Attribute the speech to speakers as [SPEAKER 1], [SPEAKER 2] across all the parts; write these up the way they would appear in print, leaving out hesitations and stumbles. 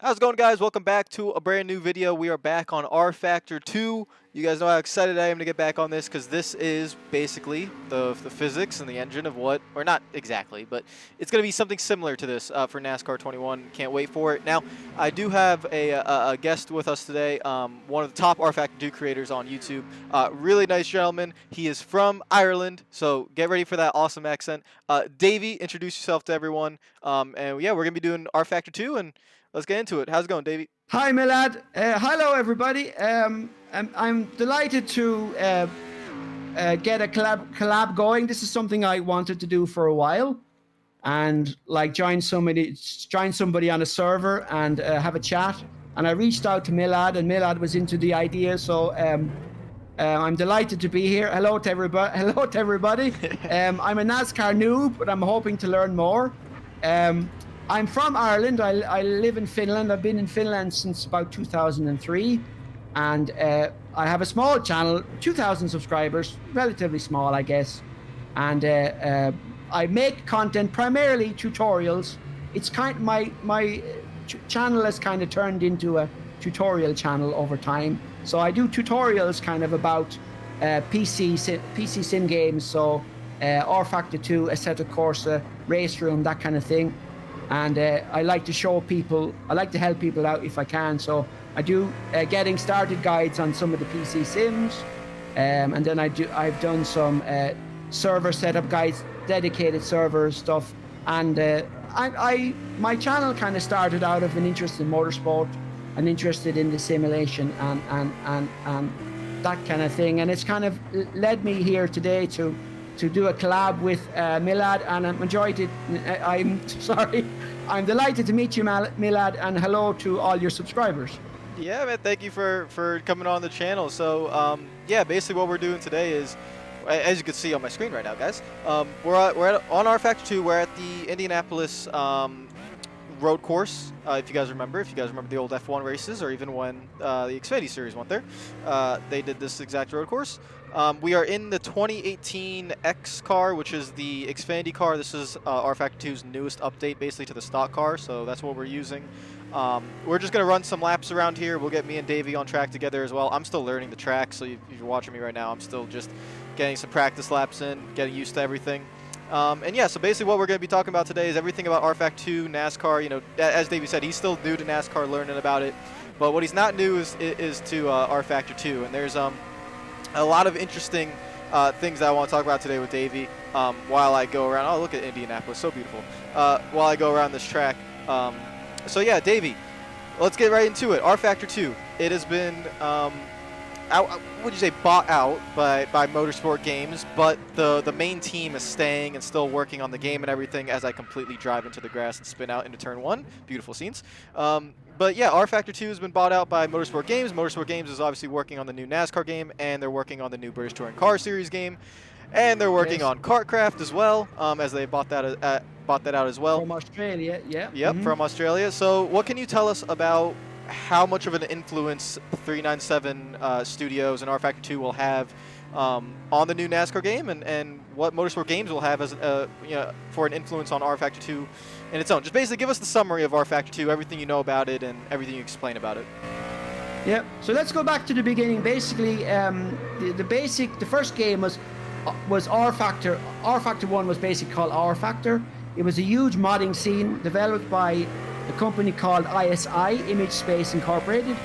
[SPEAKER 1] How's it going, guys? Welcome back to a brand new video. We are back on rFactor 2. You guys know how excited I am to get back on this because this is basically the physics and the engine of what, or not exactly, but it's going to be something similar to this for NASCAR 21. Can't wait for it. Now, I do have a guest with us today, one of the top rFactor 2 creators on YouTube. Really nice gentleman. He is from Ireland, so get ready for that awesome accent. Davy, introduce yourself to everyone. And yeah, we're going to be doing rFactor 2 and let's get into it. How's it going, Davey?
[SPEAKER 2] Hi, Milad. Hello, everybody. I'm delighted to get a collab going. This is something I wanted to do for a while, and like join somebody on a server and have a chat. And I reached out to Milad, and Milad was into the idea. So I'm delighted to be here. Hello to everybody. Hello to everybody. I'm a NASCAR noob, but I'm hoping to learn more. I'm from Ireland. I live in Finland. I've been in Finland since about 2003. And I have a small channel, 2,000 subscribers, relatively small, I guess. And I make content, primarily tutorials. It's my channel has kind of turned into a tutorial channel over time. So I do tutorials kind of about PC sim games. So rFactor 2, Assetto Corsa, Race Room, that kind of thing. And I like to show people, I like to help people out if I can. So I do getting started guides on some of the PC sims. And then I've done some server setup guides, dedicated server stuff. And my channel kind of started out of an interest in motorsport and interested in the simulation and that kind of thing. And it's kind of led me here today to do a collab with Milad, and I'm enjoyed it. I'm delighted to meet you, Milad, and hello to all your subscribers.
[SPEAKER 1] Yeah, man, thank you for coming on the channel. So, yeah, basically what we're doing today is, as you can see on my screen right now, guys, we're on rFactor 2. We're at the Indianapolis road course. If you guys remember the old F1 races, or even when the Xfinity Series went there, they did this exact road course. We are in the 2018 X car, which is the Xfinity car. This is rFactor 2's newest update, basically, to the stock car, so that's what we're using. We're just going to run some laps around here. We'll get me and Davey on track together as well. I'm still learning the track, so if you're watching me right now, I'm still just getting some practice laps in, getting used to everything. And yeah, so basically what we're going to be talking about today is everything about rFactor 2, NASCAR. You know, as Davey said, he's still new to NASCAR, learning about it. But what he's not new is to rFactor 2, and there's a lot of interesting things that I want to talk about today with Davey while I go around. Oh, look at Indianapolis, so beautiful. While I go around this track. So yeah, Davey, let's get right into it. rFactor 2, it has been, would you say, bought out by Motorsport Games, but the main team is staying and still working on the game and everything as I completely drive into the grass and spin out into turn 1. Beautiful scenes. But yeah, rFactor 2 has been bought out by Motorsport Games. Motorsport Games is obviously working on the new NASCAR game, and they're working on the new British Touring Car Series game, and they're working on KartCraft as well, as they bought that out as well.
[SPEAKER 2] From Australia, yeah.
[SPEAKER 1] Yep, from Australia. So what can you tell us about how much of an influence 397 Studios and rFactor 2 will have on the new NASCAR game, and what Motorsport Games will have as for an influence on rFactor 2 in its own? Just basically give us the summary of rFactor 2, everything you know about it, and everything you explain about it.
[SPEAKER 2] Yeah. So let's go back to the beginning. Basically, the first game was rFactor. rFactor 1 was basically called rFactor. It was a huge modding scene developed by a company called ISI, Image Space Incorporated.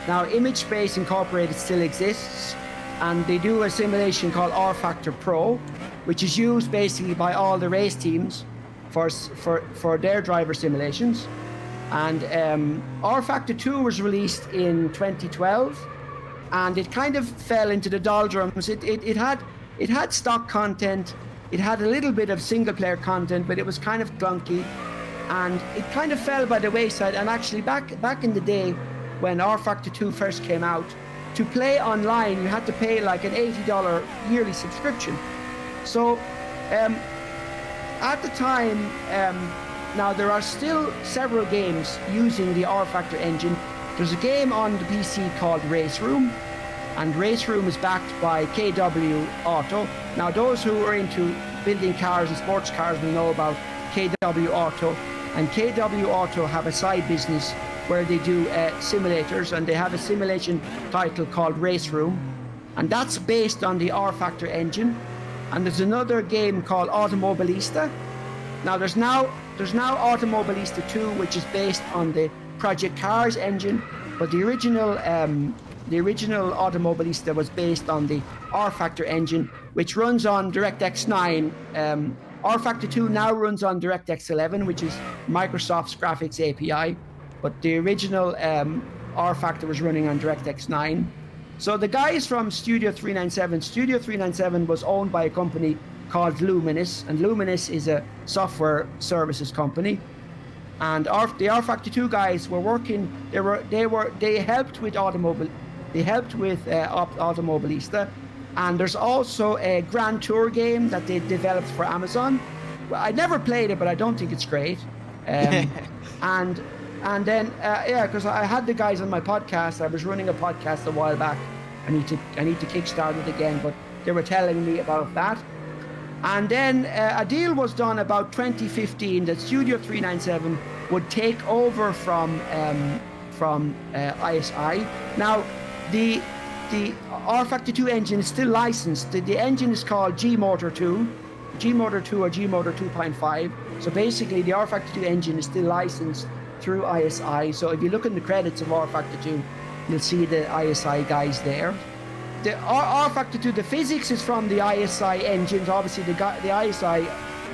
[SPEAKER 2] Now, Image Space Incorporated still exists, and they do a simulation called rFactor Pro, which is used basically by all the race teams for their driver simulations. And rFactor 2 was released in 2012, and it kind of fell into the doldrums. It had stock content, it had a little bit of single player content, but it was kind of clunky, and it kind of fell by the wayside. And actually back in the day when rFactor 2 first came out, to play online you had to pay like an $80 yearly subscription. So at the time, now there are still several games using the rFactor engine. There's a game on the PC called Race Room, and Race Room is backed by KW Auto. Now, those who are into building cars and sports cars will know about KW Auto, and KW Auto have a side business where they do simulators, and they have a simulation title called Race Room, and that's based on the rFactor engine. And there's another game called Automobilista. Now there's now Automobilista 2, which is based on the Project Cars engine, but the original Automobilista was based on the rFactor engine, which runs on DirectX 9. rFactor 2 now runs on DirectX 11, which is Microsoft's graphics API, but the original rFactor was running on DirectX 9. So the guys from Studio 397 was owned by a company called Luminous, and Luminous is a software services company. And the rFactor 2 guys were working. They helped with Automobilista, and there's also a Grand Tour game that they developed for Amazon. Well, I never played it, but I don't think it's great. And then because I had the guys on my podcast. I was running a podcast a while back. I need to kickstart it again, but they were telling me about that. And then a deal was done about 2015 that Studio 397 would take over from ISI. Now, the rFactor 2 engine is still licensed. The engine is called Gmotor 2 or Gmotor 2.5. So basically, the rFactor 2 engine is still licensed through ISI. So if you look in the credits of rFactor 2, you'll see the ISI guys there. The rFactor 2, the physics is from the ISI engines. Obviously, the ISI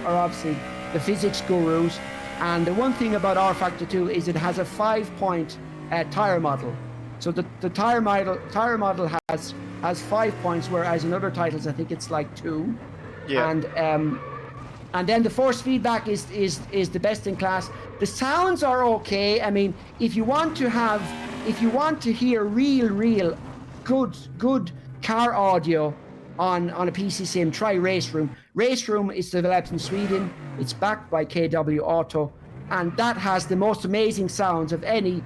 [SPEAKER 2] are obviously the physics gurus. And the one thing about rFactor 2 is it has a 5-point tire model. So the tire model has 5 points, whereas in other titles I think it's like 2. Yeah. And then the force feedback is the best in class. The sounds are okay. I mean, if you want to hear real good car audio on a PC sim, try Race Room. Race Room is developed in Sweden. It's backed by KW Auto, and that has the most amazing sounds of any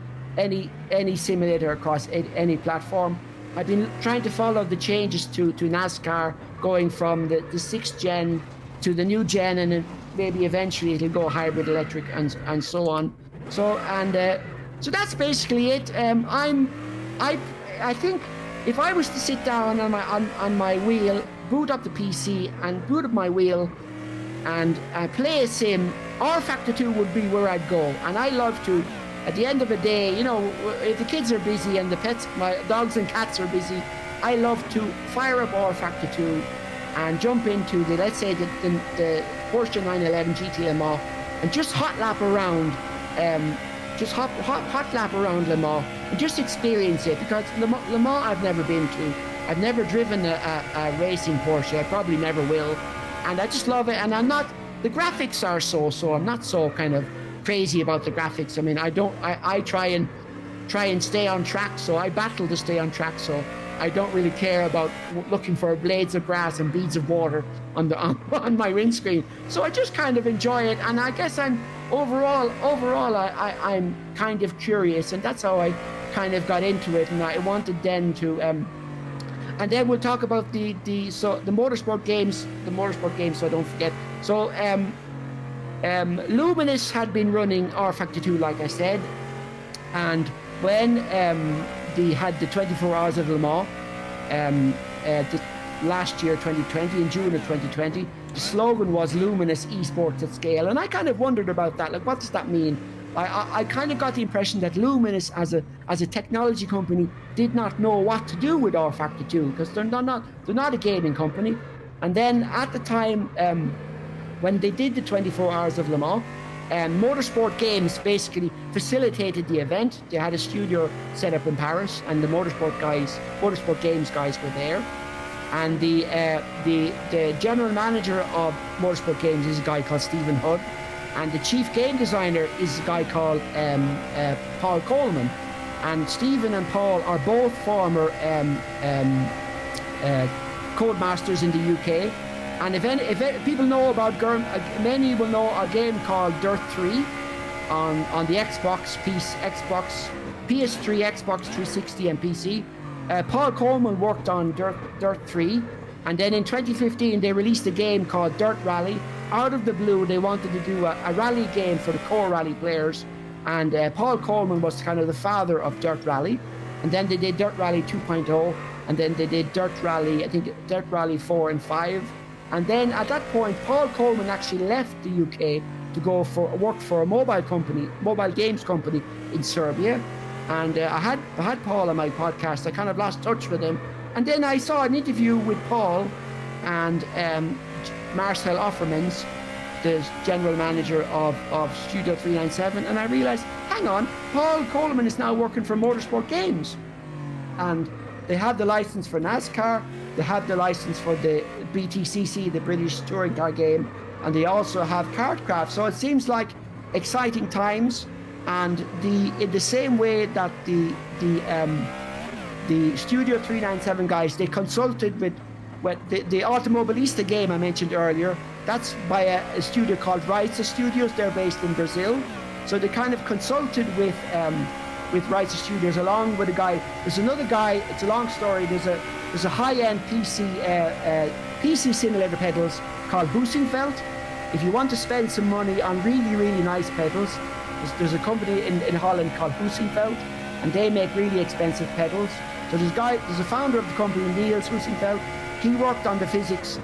[SPEAKER 2] simulator across any platform. I've been trying to follow the changes to NASCAR, going from the 6th gen to the new gen, and then maybe eventually it'll go hybrid electric and so on. So that's basically it. I think if I was to sit down on my wheel, boot up the PC and boot up my wheel and play a sim, rFactor 2 would be where I'd go. And I love to, at the end of the day, if the kids are busy and the pets, my dogs and cats are busy, I love to fire up rFactor 2 and jump into the Porsche 911 GT Le Mans and just hot lap around Le Mans and just experience it, because Le Mans I've never been to. I've never driven a racing Porsche. I probably never will, and I just love it. And the graphics are so I'm not so kind of crazy about the graphics. I mean, I try and stay on track, so I battle to stay on track, so I don't really care about looking for blades of grass and beads of water on my windscreen. So I just kind of enjoy it, and I guess I'm overall I'm kind of curious, and that's how I kind of got into it. And I wanted then to and then we'll talk about the motorsport games, so I don't forget. So Luminous had been running rFactor 2, like I said, and when they had the 24 Hours of Le Mans last year, 2020, in June of 2020, the slogan was Luminous Esports at Scale, and I kind of wondered about that. Like, what does that mean? I kind of got the impression that Luminous, as a technology company, did not know what to do with rFactor 2, because they're not a gaming company. And then at the time, when they did the 24 Hours of Le Mans, Motorsport Games basically facilitated the event. They had a studio set up in Paris, and the Motorsport Games guys were there. And the general manager of Motorsport Games is a guy called Stephen Hood, and the chief game designer is a guy called Paul Coleman. And Stephen and Paul are both former codemasters in the UK. And if people know about many will know a game called Dirt 3 on the Xbox, PS3, Xbox 360 and PC. Paul Coleman worked on Dirt 3, and then in 2015 they released a game called Dirt Rally. Out of the blue, they wanted to do a rally game for the core rally players, And Paul Coleman was kind of the father of Dirt Rally. And then they did Dirt Rally 2.0, and then they did Dirt Rally, I think Dirt Rally 4 and 5. And then at that point, Paul Coleman actually left the UK to go work for a mobile games company in Serbia. And I had Paul on my podcast. I kind of lost touch with him. And then I saw an interview with Paul and Marcel Offermans, the general manager of Studio 397, and I realized, hang on, Paul Coleman is now working for Motorsport Games. And they have the license for NASCAR, they have the license for the BTCC, the British touring car game, and they also have Kartcraft. So it seems like exciting times. And in the same way that the Studio 397 guys, they consulted with the Automobilista game I mentioned earlier. That's by a studio called rFactor Studios. They're based in Brazil. So they kind of consulted with rFactor Studios along with a guy. There's another guy, it's a long story. There's a high-end PC simulator pedals called Husingfeld. If you want to spend some money on really, really nice pedals, there's a company in Holland called Husingfeld, and they make really expensive pedals. So there's a founder of the company, Niels Husingfeld. He worked on the physics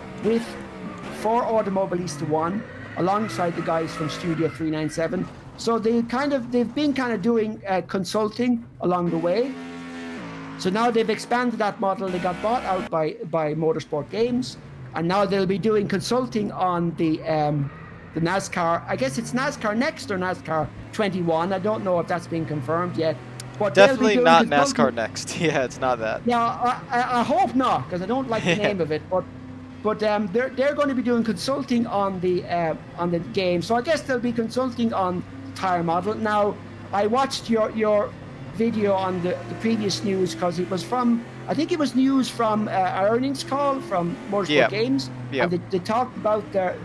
[SPEAKER 2] for Automobilista 1 alongside the guys from Studio 397. So they've been doing consulting along the way. So now they've expanded that model. They got bought out by Motorsport Games, and now they'll be doing consulting on the NASCAR. I guess it's NASCAR Next or NASCAR 21. I don't know if that's been confirmed yet. But
[SPEAKER 1] definitely not NASCAR Next. Yeah, it's not that.
[SPEAKER 2] Yeah, I hope not, because I don't like the name of it. But they're going to be doing consulting on the game. So I guess they'll be consulting on the tire model. Now, I watched your video on the previous news, because it was from, I think it was news from our earnings call from Motorsport Games. Yeah. And they talked about they're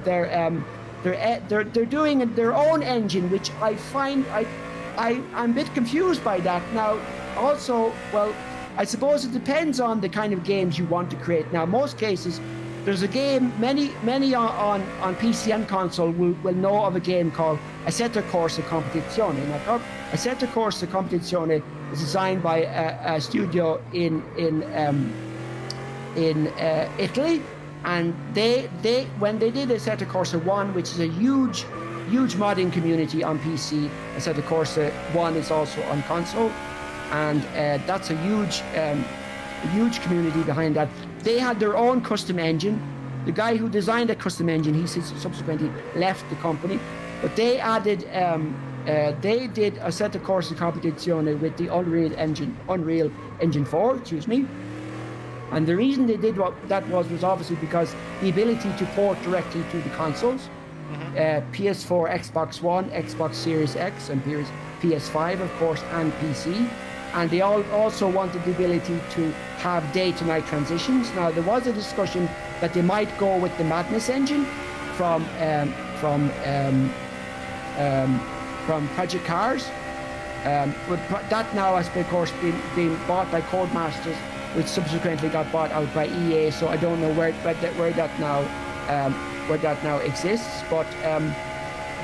[SPEAKER 2] doing their own engine, which I find I'm a bit confused by that. Now, also, well, I suppose it depends on the kind of games you want to create. Now, most cases, there's a game, many on PC and console will know of a game called Assetto Corsa Competizione. Now, Assetto Corsa Competizione is designed by a studio in Italy, and they when they did Assetto Corsa 1, which is a huge modding community on PC. Assetto Corsa 1 is also on console, and that's a huge community behind that. They had their own custom engine. The guy who designed the custom engine, he subsequently left the company, but they added they did Assetto Corsa Competizione with the Unreal Engine 4, and the reason they did what that was obviously because the ability to port directly to the consoles. PS4, Xbox One, Xbox Series X, and PS5, of course, and PC. And they also wanted the ability to have day-to-night transitions. Now, there was a discussion that they might go with the Madness engine from Project Cars. But that now has, of course, been bought by Codemasters, which subsequently got bought out by EA. So I don't know where that now exists, but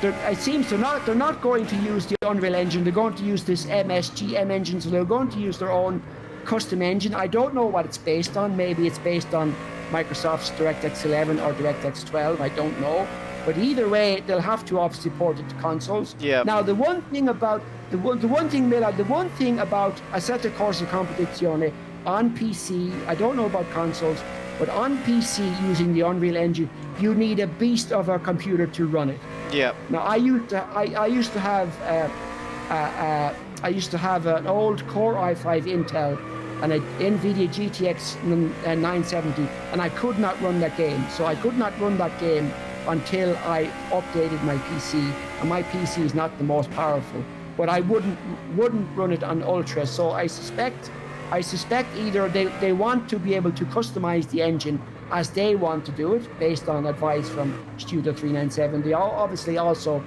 [SPEAKER 2] it seems they're not going to use the Unreal Engine. They're going to use this MSGM engine, so they're going to use their own custom engine. I don't know what it's based on. Maybe it's based on Microsoft's DirectX 11 or DirectX 12. I don't know, but either way, they'll have to obviously port it to consoles.
[SPEAKER 1] Yeah.
[SPEAKER 2] Now, the one thing about Assetto Corsa Competizione on PC, I don't know about consoles, but on PC using the Unreal Engine, you need a beast of a computer to run it.
[SPEAKER 1] Yeah.
[SPEAKER 2] Now I used to have an old Core i5 Intel and an NVIDIA GTX 970, and I could not run that game. So I could not run that game until I updated my PC, and my PC is not the most powerful. But I wouldn't run it on Ultra. So I suspect either they want to be able to customize the engine as they want to do it based on advice from Studio 397. They obviously also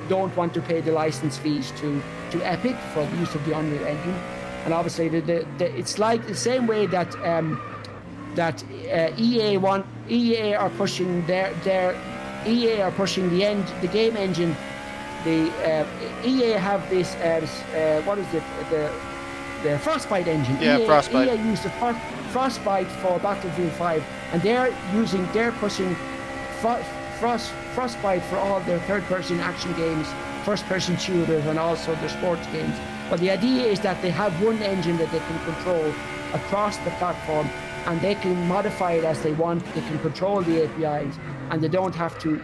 [SPEAKER 2] don't want to pay the license fees to Epic for the use of the Unreal Engine. And obviously it's like the same way that EA are pushing the game engine EA have this what is it, the Frostbite engine.
[SPEAKER 1] Yeah, Frostbite.
[SPEAKER 2] EA used the Frostbite for Battlefield 5, and they're pushing Frostbite for all their third-person action games, first-person shooters, and also their sports games. But the idea is that they have one engine that they can control across the platform, and they can modify it as they want. They can control the APIs, and they don't have to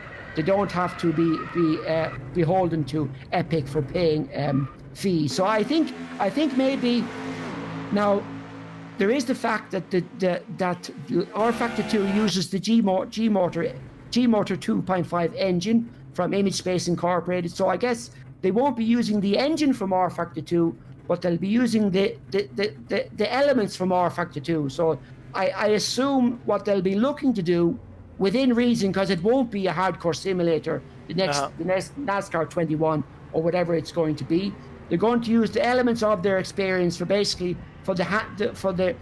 [SPEAKER 2] be beholden to Epic for paying fees. So I think maybe now there is the fact that that rFactor 2 uses the G-Motor 2.5 engine from Image Space Incorporated. So I guess they won't be using the engine from rFactor 2, but they'll be using the elements from rFactor 2. So I assume what they'll be looking to do, within reason, because it won't be a hardcore simulator, the next NASCAR 21 or whatever it's going to be. They're going to use the elements of their experience for basically for the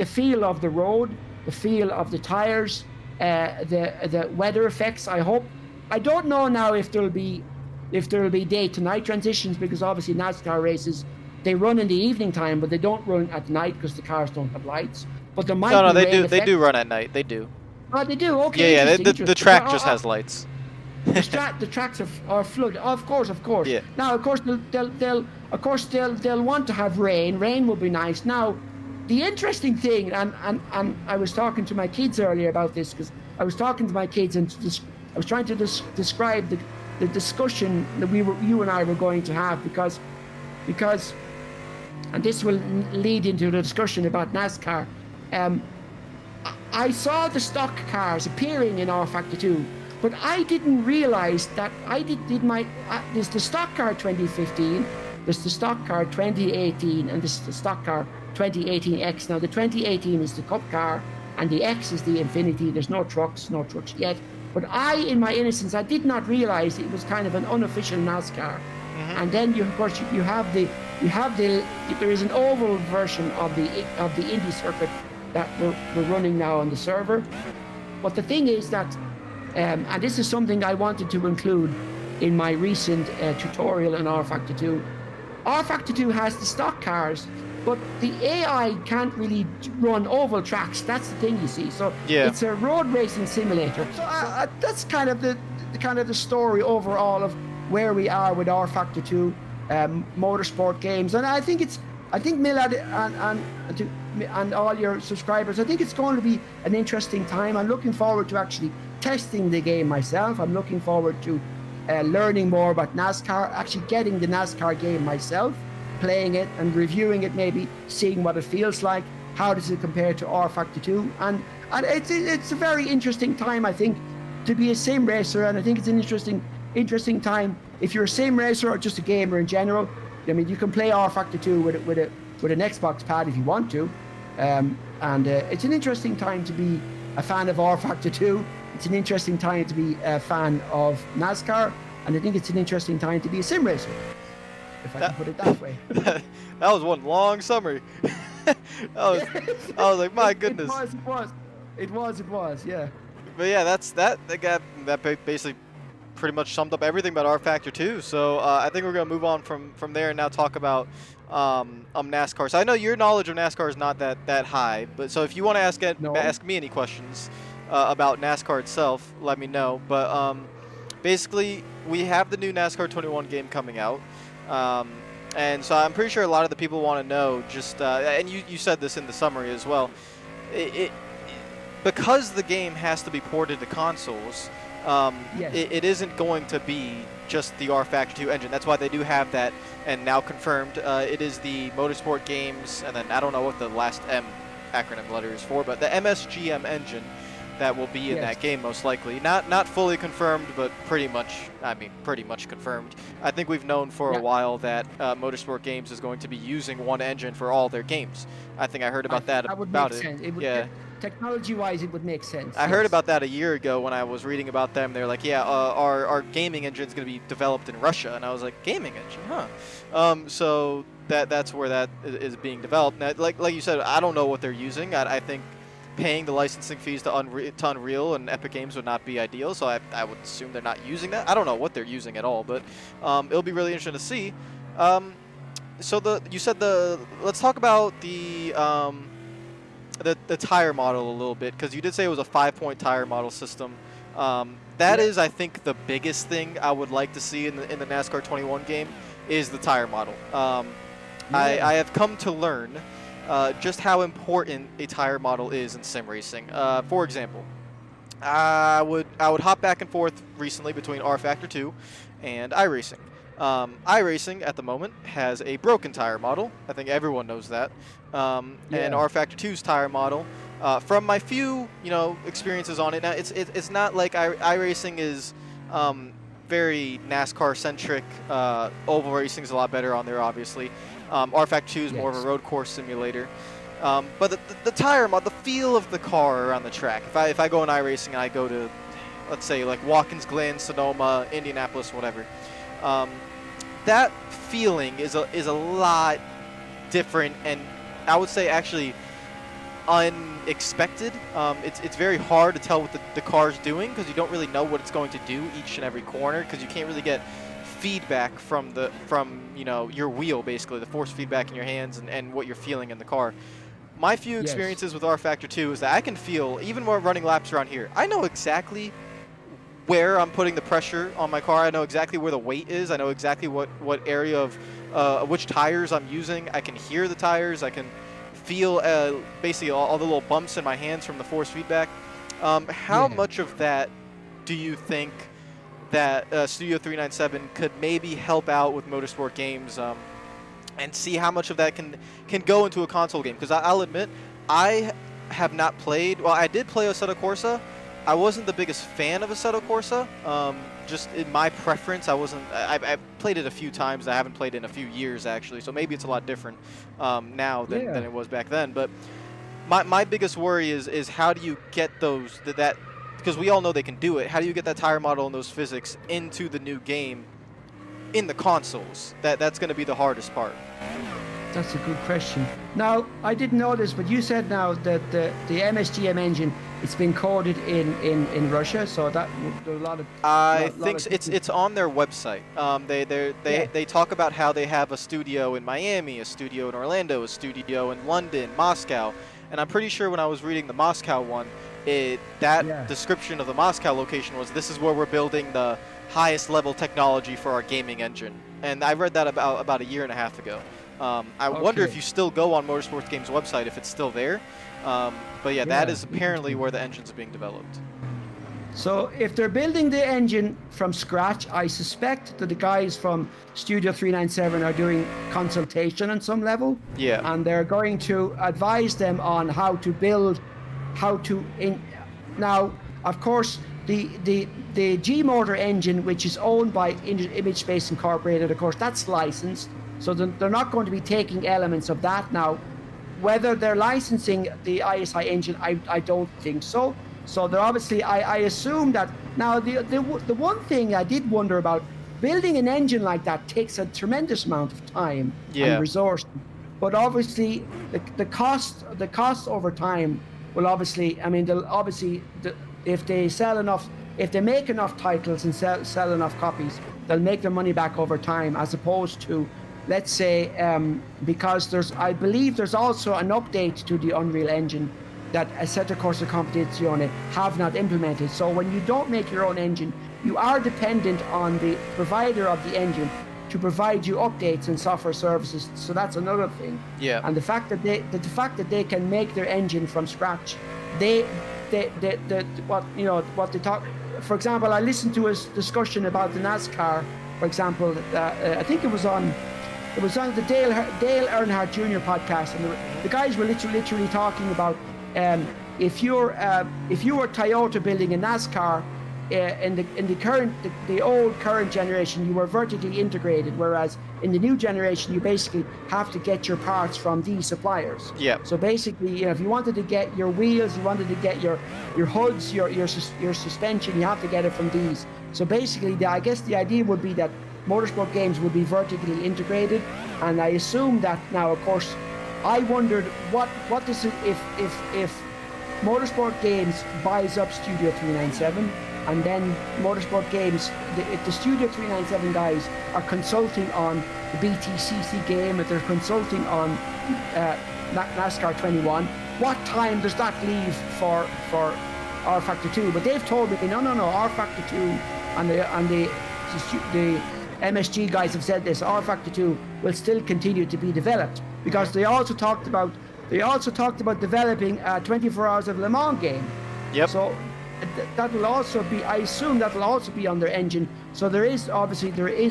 [SPEAKER 2] feel of the road, the feel of the tires, the weather effects. I hope. I don't know now if there'll be day to night transitions, because obviously NASCAR races, they run in the evening time, but they don't run at night because the cars don't have lights. But there might be rain effect.
[SPEAKER 1] They do run at night. They do.
[SPEAKER 2] Oh, they do. Okay.
[SPEAKER 1] Yeah. The track just has lights.
[SPEAKER 2] The tracks are flooded. Of course.
[SPEAKER 1] Yeah.
[SPEAKER 2] Now, of course, they'll want to have rain. Rain will be nice. Now, the interesting thing, and I was talking to my kids earlier about this, because I was talking to my kids and I was trying to describe the discussion that you and I were going to have, because, and this will lead into the discussion about NASCAR. I saw the stock cars appearing in rFactor 2, but I didn't realize that there's the stock car 2015, there's the stock car 2018, and there's the stock car 2018X. Now the 2018 is the Cup car, and the X is the Infinity. There's no trucks yet. But in my innocence, I did not realize it was kind of an unofficial NASCAR. Mm-hmm. And then there is an oval version of the Indy circuit that we're running now on the server. But the thing is that, and this is something I wanted to include in my recent tutorial in rFactor 2. rFactor 2 has the stock cars, but the AI can't really run oval tracks. That's the thing, you see. So It's a road racing simulator. So that's kind of the story overall of where we are with rFactor 2 motorsport games. And I think Milad and all your subscribers, I think it's going to be an interesting time. I'm looking forward to actually testing the game myself. I'm looking forward to learning more about NASCAR, actually getting the NASCAR game myself, playing it and reviewing it, maybe seeing what it feels like. How does it compare to rFactor 2? And it's a very interesting time, I think, to be a sim racer. And I think it's an interesting time if you're a sim racer or just a gamer in general. I mean, you can play rFactor 2 with an Xbox pad if you want to. It's an interesting time to be a fan of rFactor 2. It's an interesting time to be a fan of NASCAR. And I think it's an interesting time to be a sim racer, if I can put it that way.
[SPEAKER 1] That was one long summary. I was like, my goodness.
[SPEAKER 2] It was, yeah.
[SPEAKER 1] But yeah, that basically pretty much summed up everything about rFactor 2. So I think we're gonna move on from there and now talk about NASCAR. So I know your knowledge of NASCAR is not that high, but so if you want to ask me any questions about NASCAR itself, let me know. But basically, we have the new NASCAR 21 game coming out. And so I'm pretty sure a lot of the people want to know, just and you said this in the summary as well, because the game has to be ported to consoles, it isn't going to be just the rFactor 2 engine. That's why they do have that, and now confirmed, it is the Motorsport games, and then I don't know what the last M acronym letter is for, but the MSGM engine that will be in that game most likely. Not fully confirmed, but pretty much confirmed. I think we've known for a while that Motorsport Games is going to be using one engine for all their games. I think I heard about that
[SPEAKER 2] would make sense. Technology-wise, it would make sense.
[SPEAKER 1] I heard about that a year ago when I was reading about them. They're like, our gaming engine is going to be developed in Russia, and I was like, gaming engine, huh? So that's where that is being developed. Now, like you said, I don't know what they're using. I think paying the licensing fees to Unreal and Epic Games would not be ideal. So I would assume they're not using that. I don't know what they're using at all, but it'll be really interesting to see. So let's talk about the tire model a little bit, because you did say it was a 5-point tire model system. That is, I think, the biggest thing I would like to see in the NASCAR 21 game is the tire model. I have come to learn just how important a tire model is in sim racing. For example, I would hop back and forth recently between rFactor 2 and iRacing. iRacing at the moment has a broken tire model. I think everyone knows that. And rFactor 2's tire model, from my few experiences on it, now it's not like iRacing is very NASCAR centric. Oval racing is a lot better on there, obviously. rFactor 2 is more of a road course simulator. But the tire mod, the feel of the car around the track. If I go in iRacing and I go to, let's say, like Watkins Glen, Sonoma, Indianapolis, whatever, that feeling is a lot different, and I would say actually unexpected. It's very hard to tell what the car's doing, because you don't really know what it's going to do each and every corner, because you can't really get feedback from your wheel, basically the force feedback in your hands and what you're feeling in the car. My few experiences with rFactor 2 is that I can feel, even while running laps around here, I know exactly where I'm putting the pressure on my car. I know exactly where the weight is. I know exactly what area of which tires I'm using. I can hear the tires. I can feel basically all the little bumps in my hands from the force feedback. How much of that do you think that Studio 397 could maybe help out with Motorsport games, and see how much of that can go into a console game? Because I'll admit, I have not played. Well, I did play Assetto Corsa. I wasn't the biggest fan of Assetto Corsa. Just in my preference, I wasn't. I've played it a few times. I haven't played it in a few years, actually. So maybe it's a lot different now than it was back then. But my biggest worry is how do you get that because we all know they can do it. How do you get that tire model and those physics into the new game in the consoles? That's going to be the hardest part.
[SPEAKER 2] That's a good question. Now, I didn't know this, but you said now that the MSGM engine, it's been coded in Russia, so that there's a lot of.
[SPEAKER 1] I think it's on their website. They talk about how they have a studio in Miami, a studio in Orlando, a studio in London, Moscow, and I'm pretty sure when I was reading the Moscow one, description of the Moscow location was, this is where we're building the highest level technology for our gaming engine. And I read that about a year and a half ago. I wonder if you still go on Motorsport Games' website, if it's still there. But yeah, that is apparently where the engines are being developed.
[SPEAKER 2] So if they're building the engine from scratch, I suspect that the guys from Studio 397 are doing consultation on some level.
[SPEAKER 1] Yeah.
[SPEAKER 2] And they're going to advise them on how to build, now, of course, the G-Motor engine, which is owned by Image Space Incorporated, of course, that's licensed. So they're not going to be taking elements of that now. Whether they're licensing the ISI engine, I don't think so. So they're obviously, I assume that now the one thing I did wonder about, building an engine like that takes a tremendous amount of time and resource. But obviously the cost over time will obviously, I mean, if they make enough titles and sell enough copies, they'll make their money back over time, as opposed to, let's say, because I believe there's also an update to the Unreal Engine that Assetto Corsa Competizione have not implemented. So when you don't make your own engine, you are dependent on the provider of the engine to provide you updates and software services. So that's another thing.
[SPEAKER 1] Yeah.
[SPEAKER 2] And the fact that they can make their engine from scratch, what they talk. For example, I listened to a discussion about the NASCAR. For example, I think it was on the Dale Earnhardt Jr. podcast, and the guys were literally talking about if you were Toyota building a NASCAR in the old current generation, you were vertically integrated, whereas in the new generation you basically have to get your parts from these suppliers.
[SPEAKER 1] Yeah.
[SPEAKER 2] So basically, if you wanted to get your wheels, you wanted to get your hoods, your suspension, you have to get it from these. So basically, I guess the idea would be that Motorsport games would be vertically integrated, and I assume that now, of course, I wondered what this is if Motorsport Games buys up Studio 397, and then Motorsport Games, the Studio 397 guys are consulting on the BTCC game, if they're consulting on NASCAR 21. What time does that leave for rFactor 2? But they've told me, no, rFactor 2 and the MSG guys have said this, rFactor 2 will still continue to be developed, because they also talked about developing a 24 Hours of Le Mans game.
[SPEAKER 1] Yep.
[SPEAKER 2] So that will also be, I assume that will also be on their engine. So there is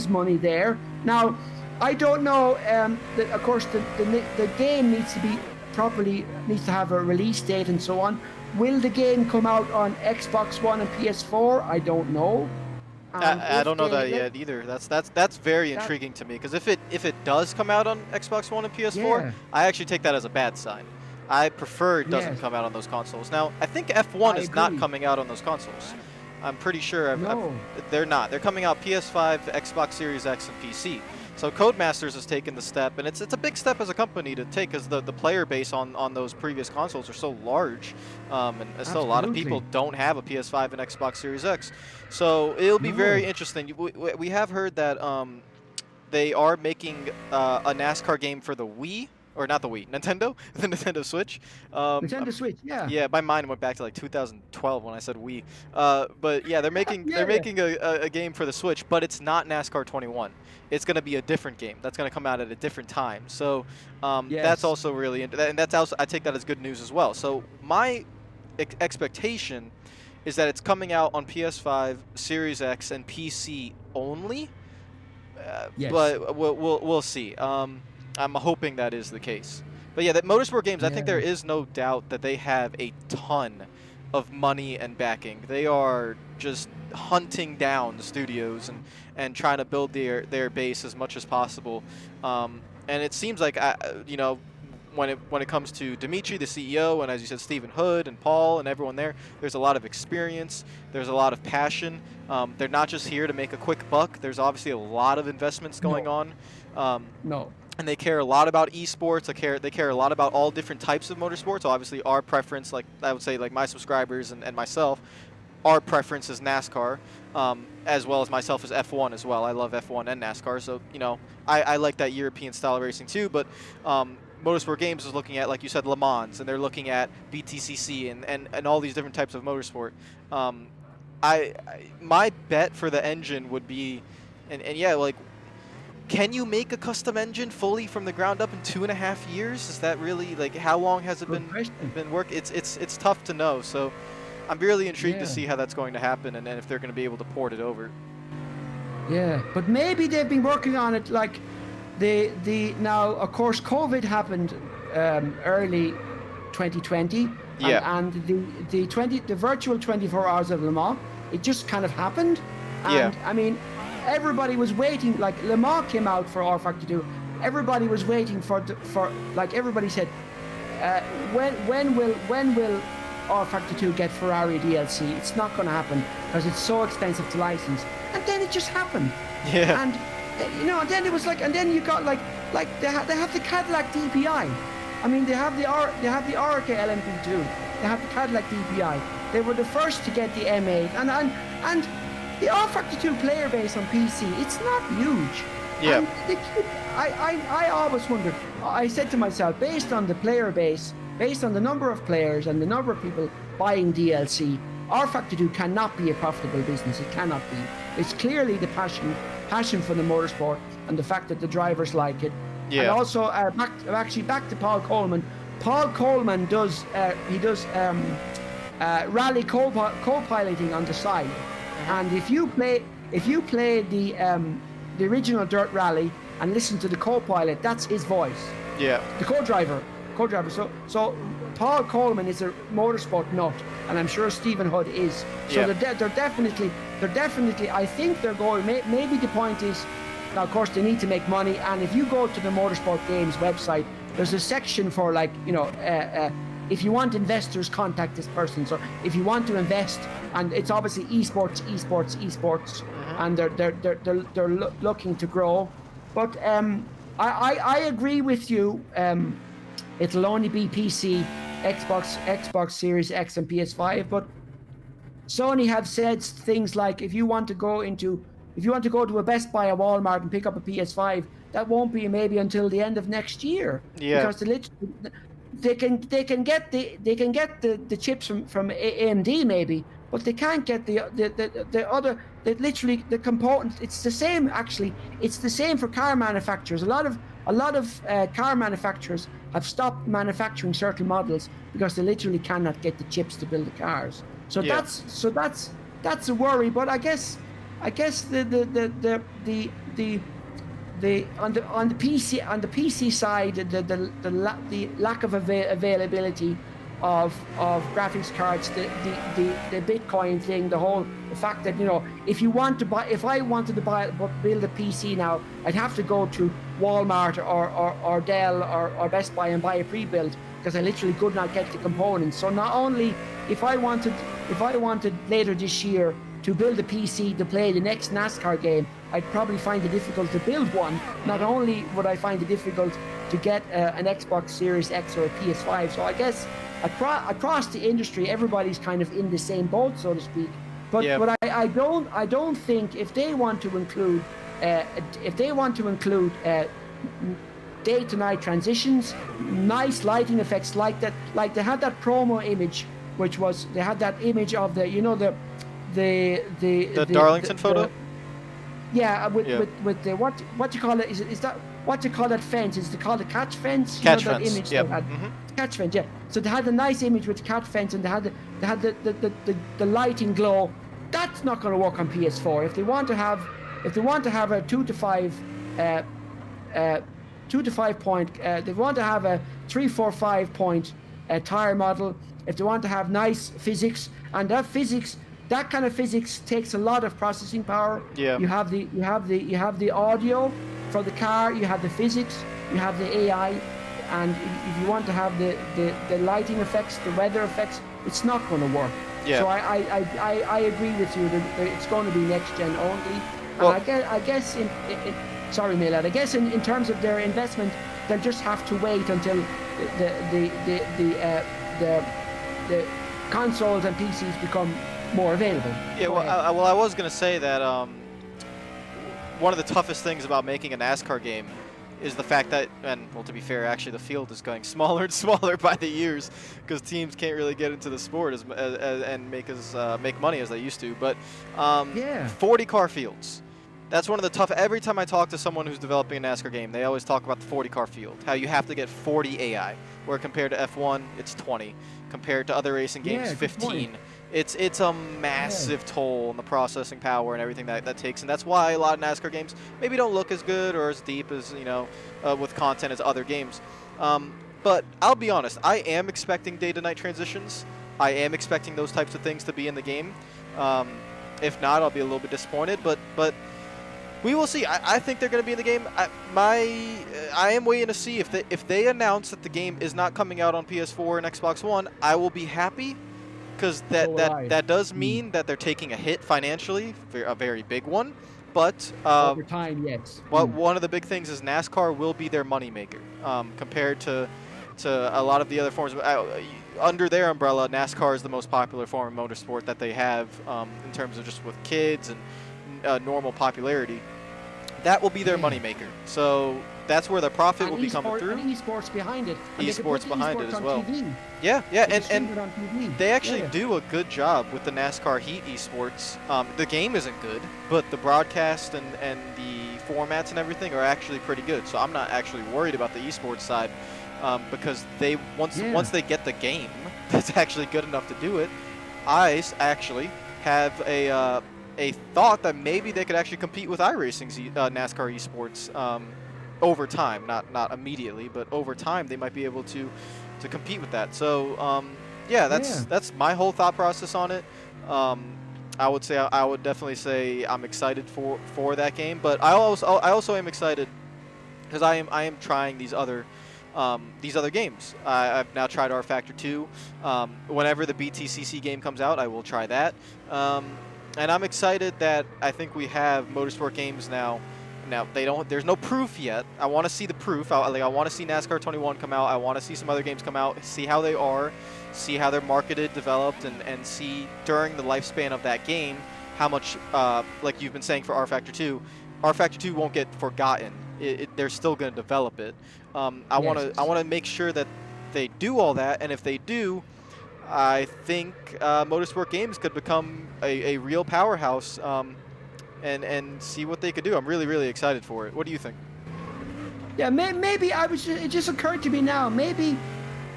[SPEAKER 2] money there. Now, I don't know. Of course, the game needs to have a release date and so on. Will the game come out on Xbox One and PS4? I don't know.
[SPEAKER 1] I don't know that yet either. That's very intriguing to me, because if it does come out on Xbox One and PS4, I actually take that as a bad sign. I prefer it doesn't come out on those consoles. Now, I think F1 is not coming out on those consoles. I'm pretty sure they're not. They're coming out PS5, Xbox Series X, and PC. So Codemasters has taken the step, and it's a big step as a company to take, because the player base on those previous consoles are so large, and still a lot of people don't have a PS5 and Xbox Series X. So it'll be very interesting. We have heard that they are making a NASCAR game for the Wii. Or not the Wii, Nintendo, the Nintendo Switch.
[SPEAKER 2] Nintendo Switch, yeah.
[SPEAKER 1] Yeah, my mind went back to like 2012 when I said Wii. But yeah, they're making a game for the Switch, but it's not NASCAR 21. It's going to be a different game that's going to come out at a different time. So that's also really, and that's also, I take that as good news as well. So my expectation is that it's coming out on PS5, Series X, and PC only. But we'll see. I'm hoping that is the case. But yeah, that Motorsport Games, I think there is no doubt that they have a ton of money and backing. They are just hunting down the studios and trying to build their base as much as possible. And it seems like, when it comes to Dimitri, the CEO, and as you said, Stephen Hood and Paul and everyone there's a lot of experience. There's a lot of passion. They're not just here to make a quick buck. There's obviously a lot of investments going on. And they care a lot about esports. They care a lot about all different types of motorsports. Obviously, our preference, like I would say, like my subscribers and myself, our preference is NASCAR, as well as myself is F1 as well. I love F1 and NASCAR, so I like that European style of racing too. But Motorsport Games is looking at, like you said, Le Mans, and they're looking at BTCC and all these different types of motorsport. My bet for the engine would be, can you make a custom engine fully from the ground up in 2.5 years? Is that really, like, how long has it been work? It's tough to know. So I'm really intrigued to see how that's going to happen, and if they're going to be able to port it over.
[SPEAKER 2] Yeah, but maybe they've been working on it. Like now, of course, COVID happened early 2020.
[SPEAKER 1] Yeah.
[SPEAKER 2] And the virtual 24 Hours of Le Mans, it just kind of happened. And I mean, everybody was waiting. Like, Le Mans came out for rFactor 2. Everybody was waiting for like, everybody said, when will rFactor 2 get Ferrari DLC? It's not going to happen because it's so expensive to license. And then it just happened.
[SPEAKER 1] Yeah.
[SPEAKER 2] And and then it was like, and then you got like they have the Cadillac DPI. I mean, they have the Orica LMP2. They have the Cadillac DPI. They were the first to get the M8, and the rFactor 2 player base on PC, it's not huge.
[SPEAKER 1] Yeah.
[SPEAKER 2] I always wondered, I said to myself, based on the player base, based on the number of players and the number of people buying DLC, rFactor 2 cannot be a profitable business. It cannot be. It's clearly the passion for the motorsport and the fact that the drivers like it.
[SPEAKER 1] Yeah.
[SPEAKER 2] And also, back to Paul Coleman. Paul Coleman does rally co-piloting on the side. And if you play the original Dirt Rally and listen to the co-pilot, that's his voice.
[SPEAKER 1] Yeah.
[SPEAKER 2] The co-driver. So Paul Coleman is a motorsport nut, and I'm sure Stephen Hood is. So they're definitely. I think they're going. Maybe the point is, now of course they need to make money. And if you go to the Motorsport Games website, there's a section for, like, if you want investors, contact this person. So if you want to invest, and it's obviously esports, and they're looking to grow. But I agree with you. It'll only be PC Xbox Series X and PS5, but Sony have said things like if you want to go to a Best Buy or Walmart and pick up a PS5, that won't be maybe until the end of next year,
[SPEAKER 1] Yeah.
[SPEAKER 2] because they can get the chips from AMD maybe, but they can't get the other, literally the components. It's the same, actually. It's the same for car manufacturers. A lot of car manufacturers have stopped manufacturing certain models because they literally cannot get the chips to build the cars. So
[SPEAKER 1] Yeah.
[SPEAKER 2] that's a worry. But I guess the on the PC side, the lack of availability of graphics cards, the Bitcoin thing, the fact that, if I wanted to build a PC now, I'd have to go to Walmart or Dell or Best Buy and buy a pre-built, because I literally could not get the components. So not only if I wanted later this year to build a PC to play the next NASCAR game, I'd probably find it difficult to build one. Not only would I find it difficult to get an Xbox Series X or a PS5. So I guess across the industry, everybody's kind of in the same boat, so to speak. But
[SPEAKER 1] Yeah.
[SPEAKER 2] but I don't think if they want to include day to night transitions, nice lighting effects like that, like they had that promo image, which was, they had that image of the
[SPEAKER 1] Darlington photo.
[SPEAKER 2] With the what you call it, is that what you call that fence? Is it called a catch fence?
[SPEAKER 1] Catch
[SPEAKER 2] that
[SPEAKER 1] fence.
[SPEAKER 2] image
[SPEAKER 1] Yep.
[SPEAKER 2] they had?
[SPEAKER 1] Mhm.
[SPEAKER 2] Catch fence, yeah. So they had a nice image with the catch fence, and they had the lighting glow. That's not going to work on PS4. If they want to have a 2 to 5 point, they want to have a 3, 4, 5 point tire model. If they want to have nice physics, and that kind of physics takes a lot of processing power.
[SPEAKER 1] Yeah.
[SPEAKER 2] You have the audio for the car, you have the physics, you have the AI, and if you want to have the lighting effects, the weather effects, it's not going to work.
[SPEAKER 1] Yeah.
[SPEAKER 2] So I agree with you that it's going to be next gen only.
[SPEAKER 1] Well,
[SPEAKER 2] And I guess sorry, Milad. I guess in terms of their investment, they'll just have to wait until the consoles and PCs become more available.
[SPEAKER 1] Yeah, well, I was going to say that one of the toughest things about making a NASCAR game is the fact that, and well, to be fair, actually the field is going smaller and smaller by the years, because teams can't really get into the sport and make money as they used to. But 40 car fields. That's one of the tough. Every time I talk to someone who's developing a NASCAR game, they always talk about the 40 car field. How you have to get 40 AI, where compared to F1, it's 20. Compared to other racing games, 15. It's a massive toll on the processing power and everything that takes, and that's why a lot of NASCAR games maybe don't look as good or as deep as with content as other games. But I'll be honest, I am expecting day-to-night transitions. I am expecting those types of things to be in the game. If not, I'll be a little bit disappointed. But we will see. I think they're going to be in the game. I am waiting to see if they announce that the game is not coming out on PS4 and Xbox One. I will be happy, because that does mean that they're taking a hit financially, a very big one. But
[SPEAKER 2] over time, yes.
[SPEAKER 1] Well, one of the big things is NASCAR will be their moneymaker compared to a lot of the other forms. Under their umbrella, NASCAR is the most popular form of motorsport that they have in terms of just with kids and normal popularity. That will be their moneymaker. So that's where the profit will be coming through.
[SPEAKER 2] And esports behind it. And
[SPEAKER 1] esports behind it as well.
[SPEAKER 2] TV.
[SPEAKER 1] Yeah, and they actually do a good job with the NASCAR Heat esports. The game isn't good, but the broadcast and the formats and everything are actually pretty good. So I'm not actually worried about the esports side, because once they get the game that's actually good enough to do it, I actually have a thought that maybe they could actually compete with iRacing's NASCAR esports over time, not immediately, but over time they might be able to compete with that. So that's my whole thought process on it. I would definitely say I'm excited for that game, but I also am excited because I am trying these other games. I've now tried rFactor 2. Whenever the BTCC game comes out, I will try that. And I'm excited that I think we have Motorsport games now Now there's no proof yet. I want to see the proof. I want to see NASCAR 21 come out. I want to see some other games come out, see how they are, see how they're marketed, developed, and see during the lifespan of that game how much, like you've been saying for rFactor 2, rFactor 2 won't get forgotten. They're still going to develop it. I want to make sure that they do all that, and if they do, I think Motorsport Games could become a real powerhouse. And see what they could do. I'm really excited for it. What do you think?
[SPEAKER 2] Yeah, maybe it just occurred to me now. Maybe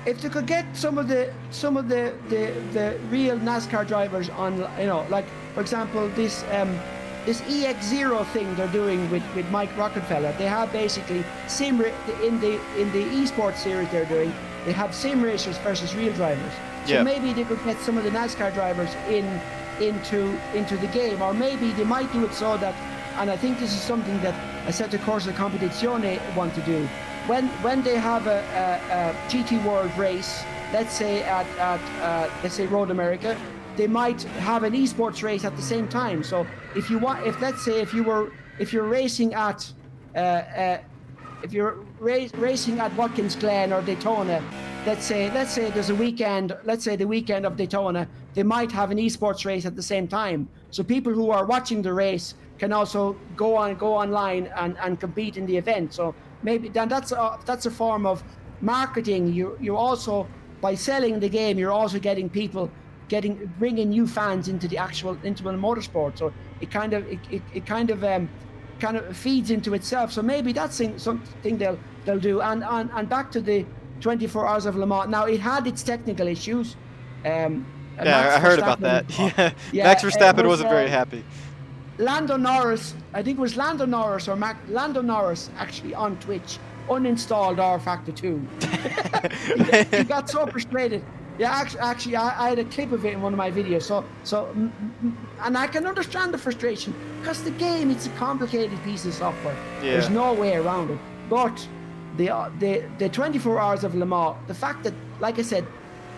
[SPEAKER 2] if they could get some of the real NASCAR drivers on, like for example this EX0 thing they're doing with Mike Rockefeller. They have basically in the Esports series they're doing. They have sim racers versus real drivers. So maybe they could get some of the NASCAR drivers into the game, or maybe they might do it so that, and I think this is something that Assetto Corsa Competizione want to do, when they have a GT World race, let's say let's say Road America, they might have an esports race at the same time. So if you're racing at Watkins Glen or Daytona, let's say there's a weekend, let's say the weekend of Daytona, they might have an esports race at the same time. So people who are watching the race can also go online and compete in the event. So maybe then that's a form of marketing. You also, by selling the game, you're also getting people bringing new fans into the motorsport. So it kind of feeds into itself. So maybe that's something they'll do. And back to the 24 Hours of Le Mans. Now it had its technical issues.
[SPEAKER 1] I heard about that. Max Verstappen wasn't very happy.
[SPEAKER 2] Lando Norris, I think it was Lando Norris Lando Norris actually on Twitch uninstalled rFactor 2. He got so frustrated. Yeah, actually, I had a clip of it in one of my videos. So, and I can understand the frustration because the game, it's a complicated piece of software. Yeah. There's no way around it. But the 24 Hours of Le Mans, the fact that, like I said,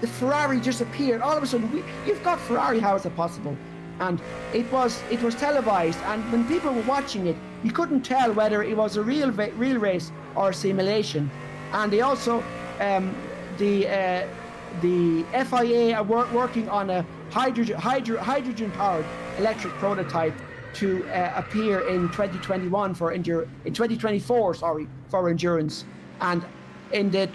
[SPEAKER 2] the Ferrari just appeared all of a sudden. You've got Ferrari. How is it possible? And it was televised, and when people were watching it, you couldn't tell whether it was a real race or a simulation. And they also the FIA are working on a hydrogen powered electric prototype to appear in 2021 in 2024 for endurance. And in the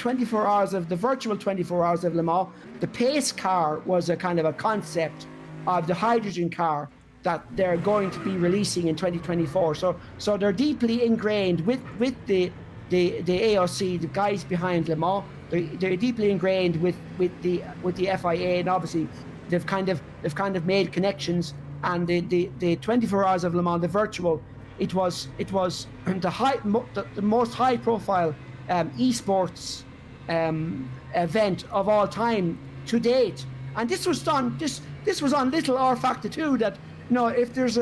[SPEAKER 2] virtual 24 Hours of Le Mans, the pace car was a kind of a concept of the hydrogen car that they're going to be releasing in 2024. So they're deeply ingrained with the AOC, the guys behind Le Mans. They're deeply ingrained with the FIA, and obviously they've kind of made connections. And the 24 Hours of Le Mans, the virtual, it was the most high profile esports event of all time to date. And this was done. This was on little rFactor 2. That if there's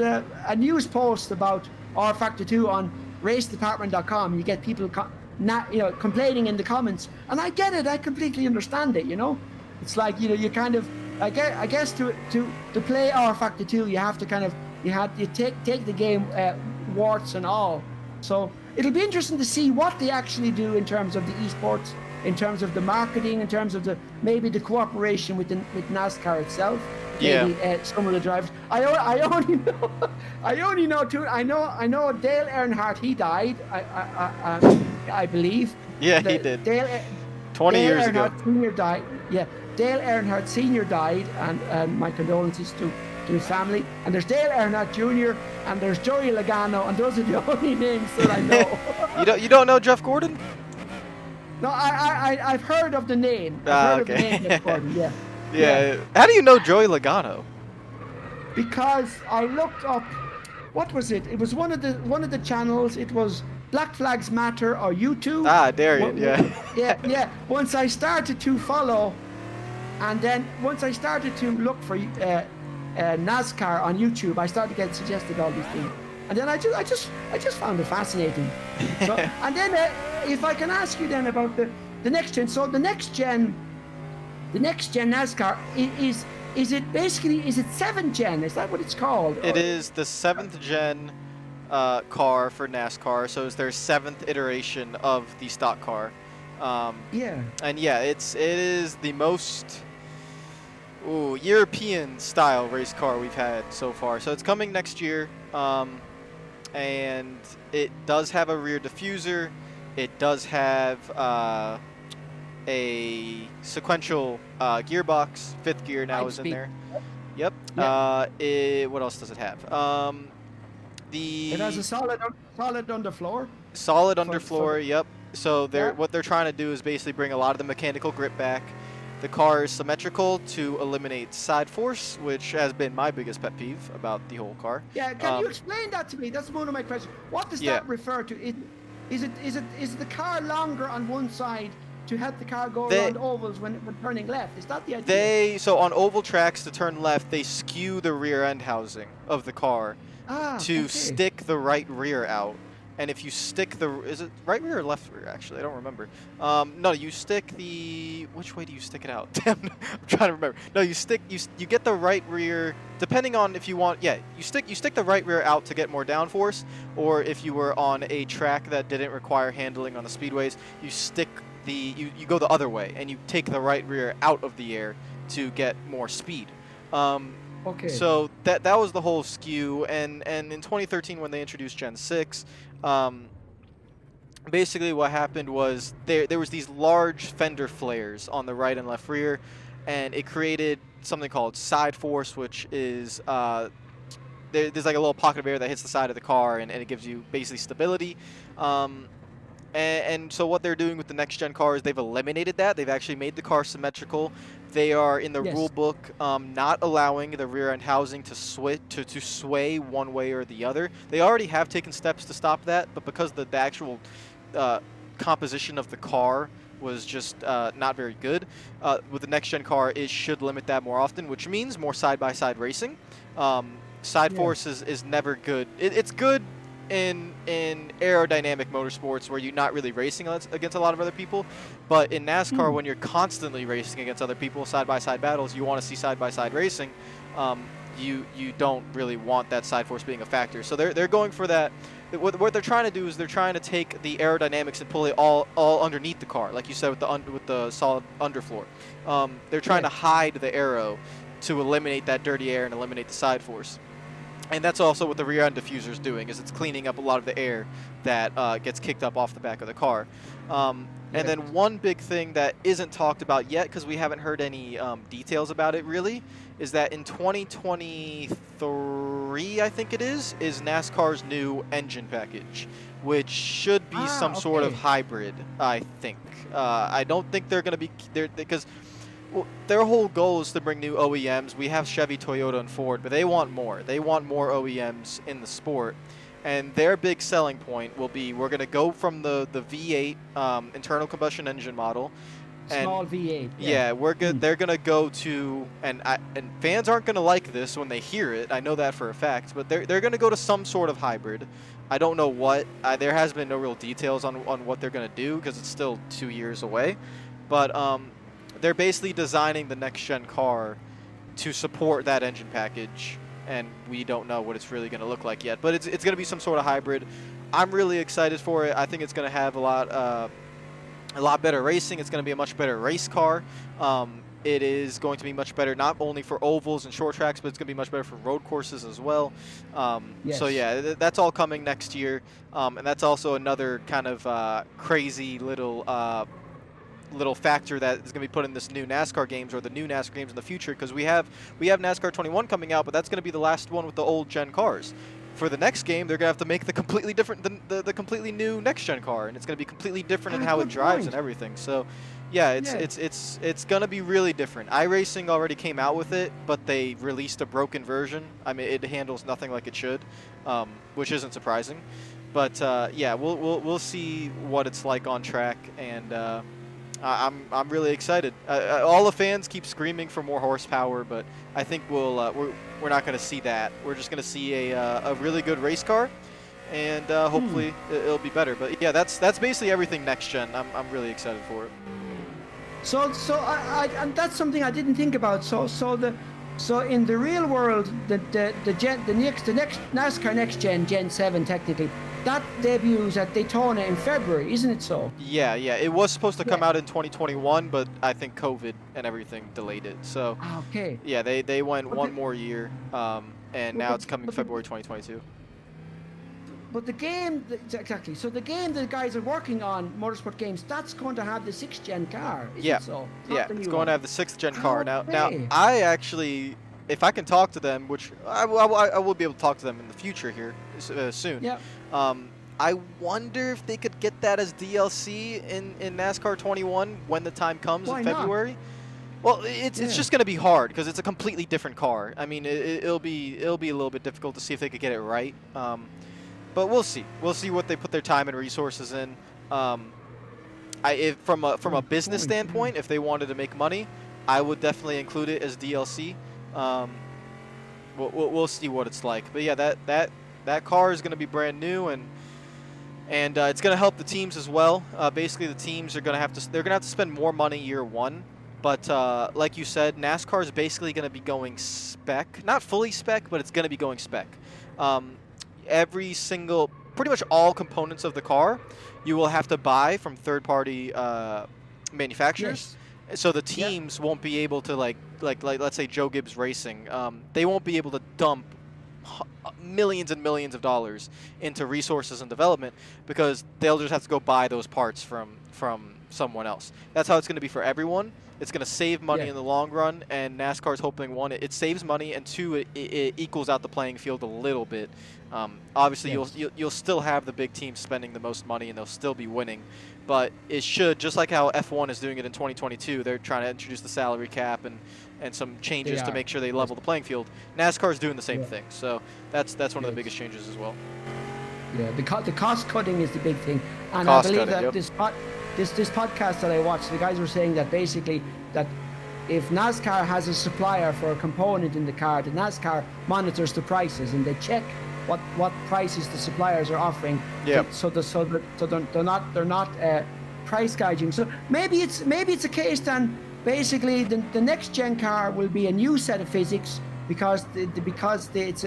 [SPEAKER 2] a news post about rFactor 2 on racedepartment.com, you get people complaining in the comments, and I get it. I completely understand it. It's like you kind of I guess to play rFactor 2, you have to take the game warts and all. So it'll be interesting to see what they actually do in terms of the esports, in terms of the marketing, in terms of maybe the cooperation with NASCAR itself. Maybe some of the drivers. I only know two. I know Dale Earnhardt. He died. I believe.
[SPEAKER 1] Yeah, he did. 20 years ago.
[SPEAKER 2] Senior died. Yeah, Dale Earnhardt Senior died, and my condolences to his family. And there's Dale Earnhardt Jr. and there's Joey Logano, and those are the only names that I know.
[SPEAKER 1] You don't know Jeff Gordon?
[SPEAKER 2] No, I've heard of the name. I've heard of the name Jeff Gordon. Yeah.
[SPEAKER 1] Yeah. How do you know Joey Logano?
[SPEAKER 2] Because I looked up. What was it? It was one of the channels. It was Black Flags Matter or YouTube.
[SPEAKER 1] Darian.
[SPEAKER 2] Yeah. Once I started to follow, and then once I started to look for NASCAR on YouTube, I started to get suggested all these things, and then I just found it fascinating. So, and then if I can ask you then about the next gen. So the next gen NASCAR is it 7th gen? Is that what it's called?
[SPEAKER 1] It is the 7th gen car for NASCAR, so it's their 7th iteration of the stock car.
[SPEAKER 2] Yeah.
[SPEAKER 1] And yeah, it is the most European style race car we've had so far. So it's coming next year, and it does have a rear diffuser. It does have a sequential gearbox. 5th gear now is in there. Yep. What else does it have?
[SPEAKER 2] It has a solid underfloor.
[SPEAKER 1] Solid underfloor. Yep. So
[SPEAKER 2] Yeah.
[SPEAKER 1] what they're trying to do is basically bring a lot of the mechanical grip back. The car is symmetrical to eliminate side force, which has been my biggest pet peeve about the whole car.
[SPEAKER 2] Yeah, can you explain that to me? That's one of my questions. What does that refer to? Is the car longer on one side to help the car go around ovals when turning left? Is that the idea?
[SPEAKER 1] So on oval tracks to turn left, they skew the rear end housing of the car to stick the right rear out. And if you stick is it right rear or left rear, actually? I don't remember. No, you stick which way do you stick it out? I'm trying to remember. No, you get the right rear, depending on if you want, you stick the right rear out to get more downforce, or if you were on a track that didn't require handling on the speedways, you stick you go the other way, and you take the right rear out of the air to get more speed.
[SPEAKER 2] Okay.
[SPEAKER 1] So that was the whole skew, and in 2013 when they introduced Gen 6, basically what happened was there was these large fender flares on the right and left rear, and it created something called side force, which is there's like a little pocket of air that hits the side of the car, and it gives you basically stability. And so what they're doing with the next gen cars, they've eliminated that. They've actually made the car symmetrical. They are in the rule book not allowing the rear end housing to sway one way or the other. They already have taken steps to stop that, but because the actual composition of the car was just not very good, with the next gen car, it should limit that more often, which means more side-by-side racing. Side force is never good. It's good in aerodynamic motorsports where you're not really racing against a lot of other people, but in NASCAR when you're constantly racing against other people, side-by-side battles, you want to see side-by-side racing. You don't really want that side force being a factor, so they're going for that. What they're trying to do is they're trying to take the aerodynamics and pull it all underneath the car, like you said with the solid underfloor. They're trying to hide the aero to eliminate that dirty air and eliminate the side force. And that's also what the rear end diffuser is doing, is it's cleaning up a lot of the air that gets kicked up off the back of the car. And then one big thing that isn't talked about yet, because we haven't heard any details about it really, is that in 2023, I think it is NASCAR's new engine package, which should be some sort of hybrid, I think. I don't think they're going to be there because their whole goal is to bring new OEMs. We have Chevy, Toyota, and Ford, but they want more. They want more OEMs in the sport. And their big selling point will be we're going to go from the V8 internal combustion engine model.
[SPEAKER 2] Small V8.
[SPEAKER 1] Yeah, we're good. They're going to go to, and fans aren't going to like this when they hear it. I know that for a fact, but they're going to go to some sort of hybrid. I don't know what. There has been no real details on what they're going to do because it's still 2 years away. But they're basically designing the next-gen car to support that engine package, and we don't know what it's really going to look like yet. But it's going to be some sort of hybrid. I'm really excited for it. I think it's going to have a lot better racing. It's going to be a much better race car. It is going to be much better not only for ovals and short tracks, but it's going to be much better for road courses as well. So yeah, that's all coming next year, and that's also another kind of crazy little factor that is going to be put in this new NASCAR games or the new NASCAR games in the future, because we have NASCAR 21 coming out, but that's going to be the last one with the old gen cars. For the next game, they're going to have to make the completely different the completely new next gen car, and it's going to be completely different in how it drives and everything. So yeah, it's going to be really different. iRacing already came out with it, but they released a broken version. I mean, it handles nothing like it should, which isn't surprising. But yeah, we'll see what it's like on track, and I'm really excited. All the fans keep screaming for more horsepower, but I think we're not going to see that. We're just going to see a really good race car, and hopefully it'll be better. But yeah, that's basically everything next gen. I'm really excited for it.
[SPEAKER 2] So and that's something I didn't think about. So So in the real world, the next NASCAR Next Gen 7 technically, that debuts at Daytona in February, isn't it so?
[SPEAKER 1] Yeah, yeah. It was supposed to come
[SPEAKER 2] Yeah.
[SPEAKER 1] out in 2021, but I think COVID and everything delayed it. So,
[SPEAKER 2] Okay.
[SPEAKER 1] yeah, they went
[SPEAKER 2] But
[SPEAKER 1] one more year, and now it's coming
[SPEAKER 2] but
[SPEAKER 1] February 2022.
[SPEAKER 2] But the game, exactly. So the game the guys are working on, Motorsport Games, that's going to have the 6th gen car, is
[SPEAKER 1] Yeah,
[SPEAKER 2] it so?
[SPEAKER 1] yeah. It's going to have the 6th gen car. Now,
[SPEAKER 2] Okay.
[SPEAKER 1] I actually, if I can talk to them, which I will be able to talk to them in the future here soon.
[SPEAKER 2] Yeah.
[SPEAKER 1] I wonder if they could get that as DLC in NASCAR 21 when the time comes
[SPEAKER 2] Why
[SPEAKER 1] in
[SPEAKER 2] not?
[SPEAKER 1] February. Well, it's just going to be hard because it's a completely different car. I mean, it'll be a little bit difficult to see if they could get it right. But we'll see. We'll see what they put their time and resources in. From a business standpoint, if they wanted to make money, I would definitely include it as DLC. We'll see what it's like. But yeah, that car is going to be brand new, and it's going to help the teams as well. Basically, the teams are going to have to spend more money year one. But like you said, NASCAR is basically going to be going spec, not fully spec, but it's going to be going spec. Pretty much all components of the car, you will have to buy from third-party manufacturers. Yes. So the teams won't be able to like let's say Joe Gibbs Racing, they won't be able to dump millions and millions of dollars into resources and development because they'll just have to go buy those parts from someone else. That's how it's going to be for everyone. It's going to save money in the long run, and NASCAR's hoping, one, it saves money, and two, it equals out the playing field a little bit. Obviously, you'll still have the big teams spending the most money, and they'll still be winning. But it should, just like how F1 is doing it in 2022, they're trying to introduce the salary cap and some changes to make sure they level the playing field. NASCAR is doing the same thing, so that's one of the biggest changes as well.
[SPEAKER 2] Yeah, the cost cutting is the big thing, and I believe that this podcast that I watched, the guys were saying that basically that if NASCAR has a supplier for a component in the car, the NASCAR monitors the prices and they check what prices the suppliers are offering.
[SPEAKER 1] Yeah.
[SPEAKER 2] So they're not price gouging. So maybe it's a case then basically the next gen car will be a new set of physics because it's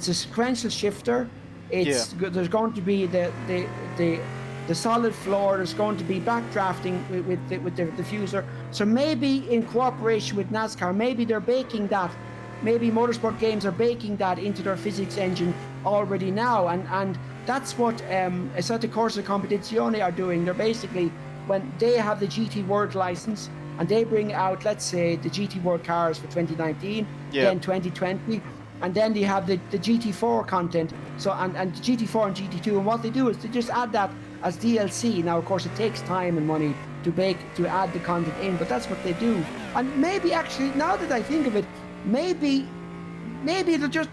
[SPEAKER 2] a sequential shifter. There's going to be the solid floor. There's going to be backdrafting with the diffuser. So maybe in cooperation with NASCAR, maybe they're baking that. Maybe Motorsport Games are baking that into their physics engine already now, and that's what Assetto Corsa Competizione are doing. They're basically, when they have the GT World license and they bring out, let's say, the GT World cars for 2019, then 2020. And then they have the GT4 content, so and the GT4 and GT2, and what they do is they just add that as DLC. Now, of course, it takes time and money to add the content in, but that's what they do. And maybe actually, now that I think of it, maybe they'll just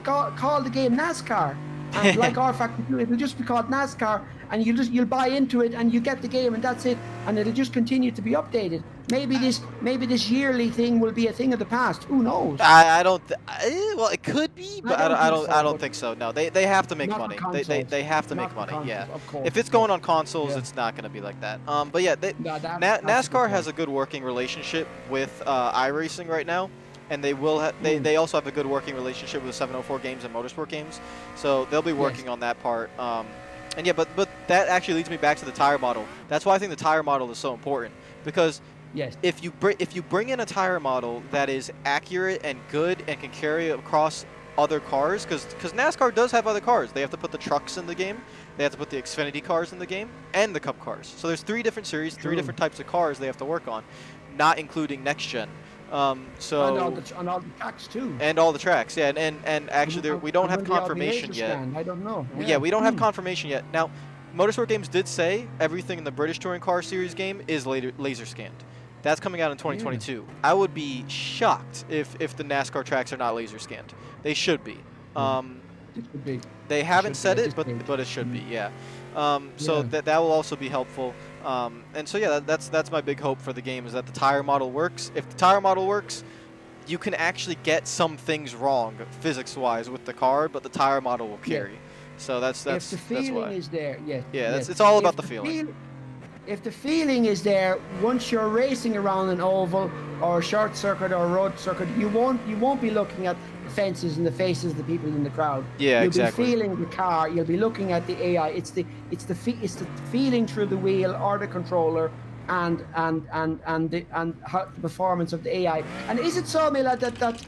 [SPEAKER 2] call the game NASCAR, and like rFactor do, it'll just be called NASCAR, and you'll buy into it and you get the game, and that's it, and it'll just continue to be updated. Maybe this yearly thing will be a thing of the past. Who knows?
[SPEAKER 1] I don't. Well, it could be, but I don't think so. No, they have to make money. They have to make money. Yeah. If it's going on consoles, it's not going to be like that. But yeah, NASCAR has a good working relationship with iRacing right now, and they will. They also have a good working relationship with 704 Games and Motorsport Games, so they'll be working on that part. And yeah, but that actually leads me back to the tire model. That's why I think the tire model is so important, because if you bring in a tire model that is accurate and good and can carry across other cars, because NASCAR does have other cars. They have to put the trucks in the game, they have to put the Xfinity cars in the game, and the Cup cars. So there's 3 different series, 3 different types of cars they have to work on, not including next gen. So
[SPEAKER 2] and all the tracks too.
[SPEAKER 1] And all the tracks, yeah. And actually, we don't have confirmation yet.
[SPEAKER 2] I don't know.
[SPEAKER 1] Yeah, we don't have confirmation yet. Now, Motorsport Games did say everything in the British Touring Car Series game is laser scanned. That's coming out in 2022. I would be shocked if the NASCAR tracks are not laser scanned. They should be.
[SPEAKER 2] It should be.
[SPEAKER 1] They haven't said it, but it should be. Yeah. So that will also be helpful. And so yeah, that's my big hope for the game, is that the tire model works. If the tire model works, you can actually get some things wrong physics-wise with the car, but the tire model will carry. So that's
[SPEAKER 2] if the feeling is there,
[SPEAKER 1] it's all about the feeling.
[SPEAKER 2] if the feeling is there, once you're racing around an oval or a short circuit or a road circuit, you won't be looking at the fences and the faces of the people in the crowd.
[SPEAKER 1] Yeah,
[SPEAKER 2] You'll
[SPEAKER 1] exactly.
[SPEAKER 2] be feeling the car. You'll be looking at the AI. It's the feeling through the wheel or the controller, and the performance of the AI. And is it so, Mila, that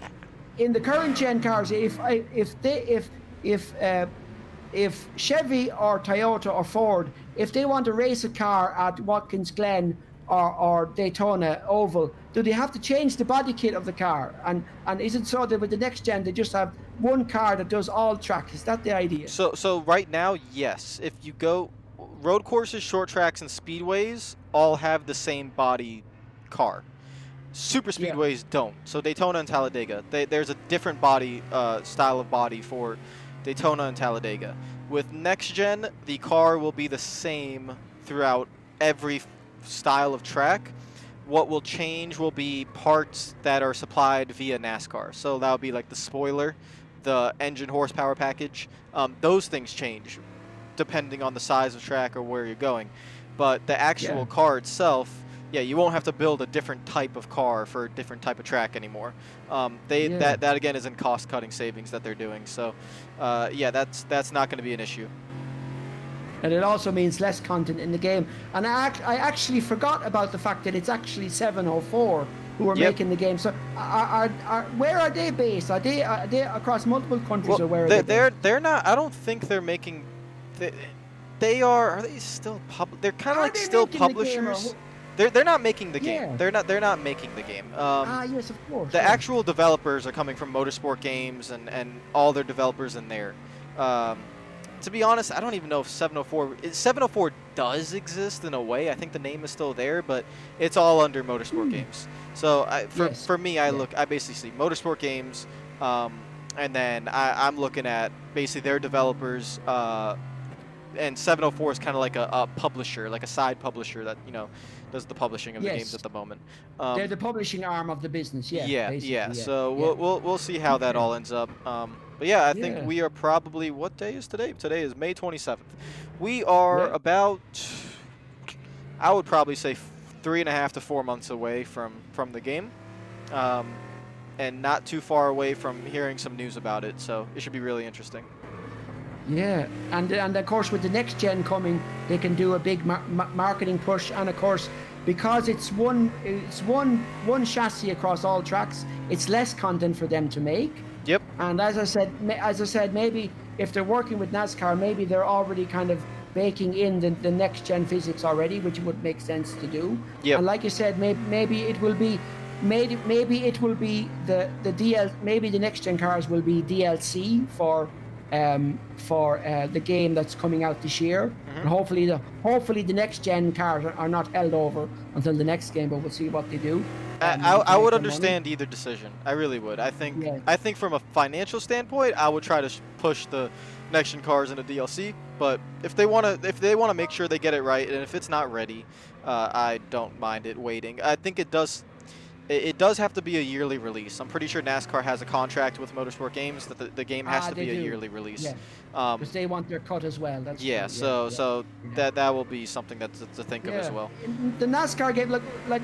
[SPEAKER 2] in the current gen cars, if Chevy or Toyota or Ford, if they want to race a car at Watkins Glen or Daytona Oval, do they have to change the body kit of the car? And is it so that with the next gen they just have one car that does all tracks? Is that the idea?
[SPEAKER 1] So right now, yes. If you go road courses, short tracks, and speedways, all have the same body car. Super
[SPEAKER 2] Yeah.
[SPEAKER 1] speedways don't. So Daytona and Talladega, there's a different body style of body for Daytona and Talladega. With next gen, the car will be the same throughout every style of track. What will change will be parts that are supplied via NASCAR. So that'll be like the spoiler, the engine horsepower package. Those things change depending on the size of track or where you're going. But the actual car itself, yeah, you won't have to build a different type of car for a different type of track anymore. That again is in cost-cutting savings that they're doing. So, yeah, that's not going to be an issue.
[SPEAKER 2] And it also means less content in the game. And I actually forgot about the fact that it's actually 704 who are making the game. So, where are they based? Are they across multiple countries, or where are they?
[SPEAKER 1] They're not. I don't think they're making. They are. Are they still They're kind of like still publishers. They're not making the game. They're not making the game.
[SPEAKER 2] Yes, of course.
[SPEAKER 1] The actual developers are coming from Motorsport Games and all their developers in there. To be honest, I don't even know if 704 does exist in a way. I think the name is still there, but it's all under Motorsport Games. So for me, I basically see Motorsport Games, and then I'm looking at basically their developers. And 704 is kind of like a publisher, like a side publisher that does the publishing of the games at the moment.
[SPEAKER 2] They're the publishing arm of the business.
[SPEAKER 1] Yeah. So we'll see how that all ends up. But yeah, I think we are probably, what day is today? Today is May 27th. We are about, I would probably say 3.5 to 4 months away from the game, and not too far away from hearing some news about it. So it should be really interesting.
[SPEAKER 2] Yeah, and of course with the next gen coming, they can do a big marketing push, and of course because it's one chassis across all tracks, it's less content for them to make.
[SPEAKER 1] Yep.
[SPEAKER 2] And as I said, maybe if they're working with NASCAR, maybe they're already kind of baking in the next gen physics already, which would make sense to do.
[SPEAKER 1] Yep.
[SPEAKER 2] And like you said, maybe it will be. Maybe it will be the next gen cars will be DLC for the game that's coming out this year. And hopefully the next gen cars are not held over until the next game, but we'll see what they do.
[SPEAKER 1] I would understand either decision. I really would. I think from a financial standpoint, I would try to push the next gen cars into DLC. But if they want to make sure they get it right, and if it's not ready, I don't mind it waiting. I think it does. It does have to be a yearly release. I'm pretty sure NASCAR has a contract with Motorsport Games that the game has to be a yearly release.
[SPEAKER 2] Yeah, because they want their cut as well. That's
[SPEAKER 1] yeah.
[SPEAKER 2] True.
[SPEAKER 1] So that will be something to think of as well.
[SPEAKER 2] The NASCAR game, like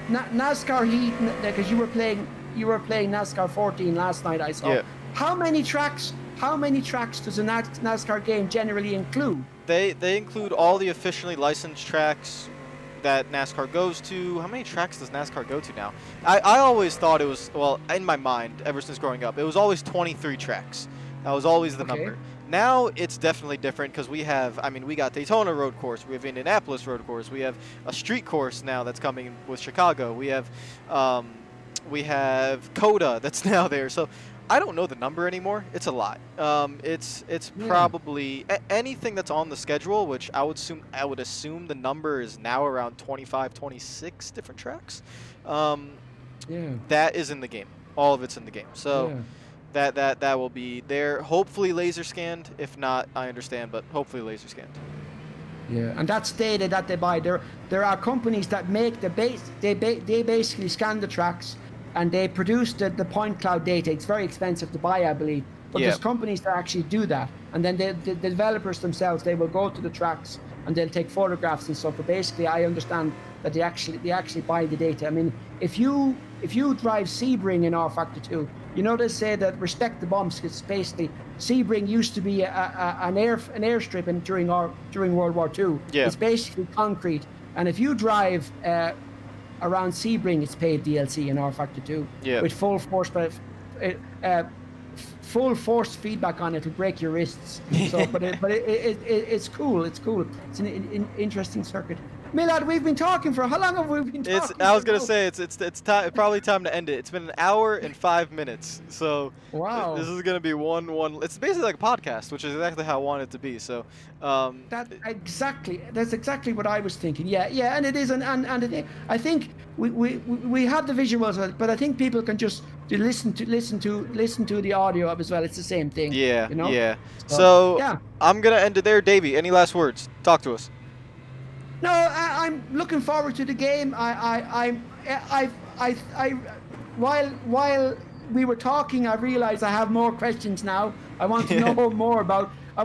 [SPEAKER 2] NASCAR Heat, because you were playing NASCAR 14 last night. I saw.
[SPEAKER 1] Yeah.
[SPEAKER 2] How many tracks does a NASCAR game generally include?
[SPEAKER 1] They include all the officially licensed tracks that NASCAR goes to. How many tracks does NASCAR go to now? I always thought it was, well, in my mind, ever since growing up, it was always 23 tracks. That was always the number. Now it's definitely different because we got Daytona road course, we have Indianapolis road course, we have a street course now that's coming with Chicago, we have COTA that's now there. So I don't know the number anymore. It's a lot. It's probably anything that's on the schedule, which I would assume the number is now around 25, 26 different tracks. That is in the game. All of it's in the game. So that will be there. Hopefully laser scanned. If not, I understand, but hopefully laser scanned.
[SPEAKER 2] Yeah, and that's data that they buy. There are companies that make the base. They basically scan the tracks, and they produce the point cloud data. It's very expensive to buy, I believe. But there's companies that actually do that. And then the developers themselves, they will go to the tracks and they'll take photographs and stuff. But basically, I understand that they actually buy the data. I mean, if you drive Sebring in rFactor 2, you know they say that respect the bumps. It's basically Sebring used to be an airstrip during World War II.
[SPEAKER 1] Yeah.
[SPEAKER 2] It's basically concrete, and if you drive around Sebring, it's paid DLC in rFactor 2 with full force, full force feedback on it will break your wrists. So, but it's cool. It's cool. It's an interesting circuit. Milad, we've been talking for how long have we been talking?
[SPEAKER 1] I was gonna say it's probably time to end it. It's been an hour and 5 minutes. So
[SPEAKER 2] wow,
[SPEAKER 1] this is gonna be one. It's basically like a podcast, which is exactly how I want it to be. So
[SPEAKER 2] that's exactly what I was thinking. Yeah, and it is, and I think we have the visuals, but I think people can just listen to the audio as well. It's the same thing.
[SPEAKER 1] Yeah,
[SPEAKER 2] you know?
[SPEAKER 1] yeah. So
[SPEAKER 2] yeah.
[SPEAKER 1] I'm gonna end it there. Davey, any last words? Talk to us.
[SPEAKER 2] No, I'm looking forward to the game. While we were talking, I realized I have more questions now. I want to know more about. I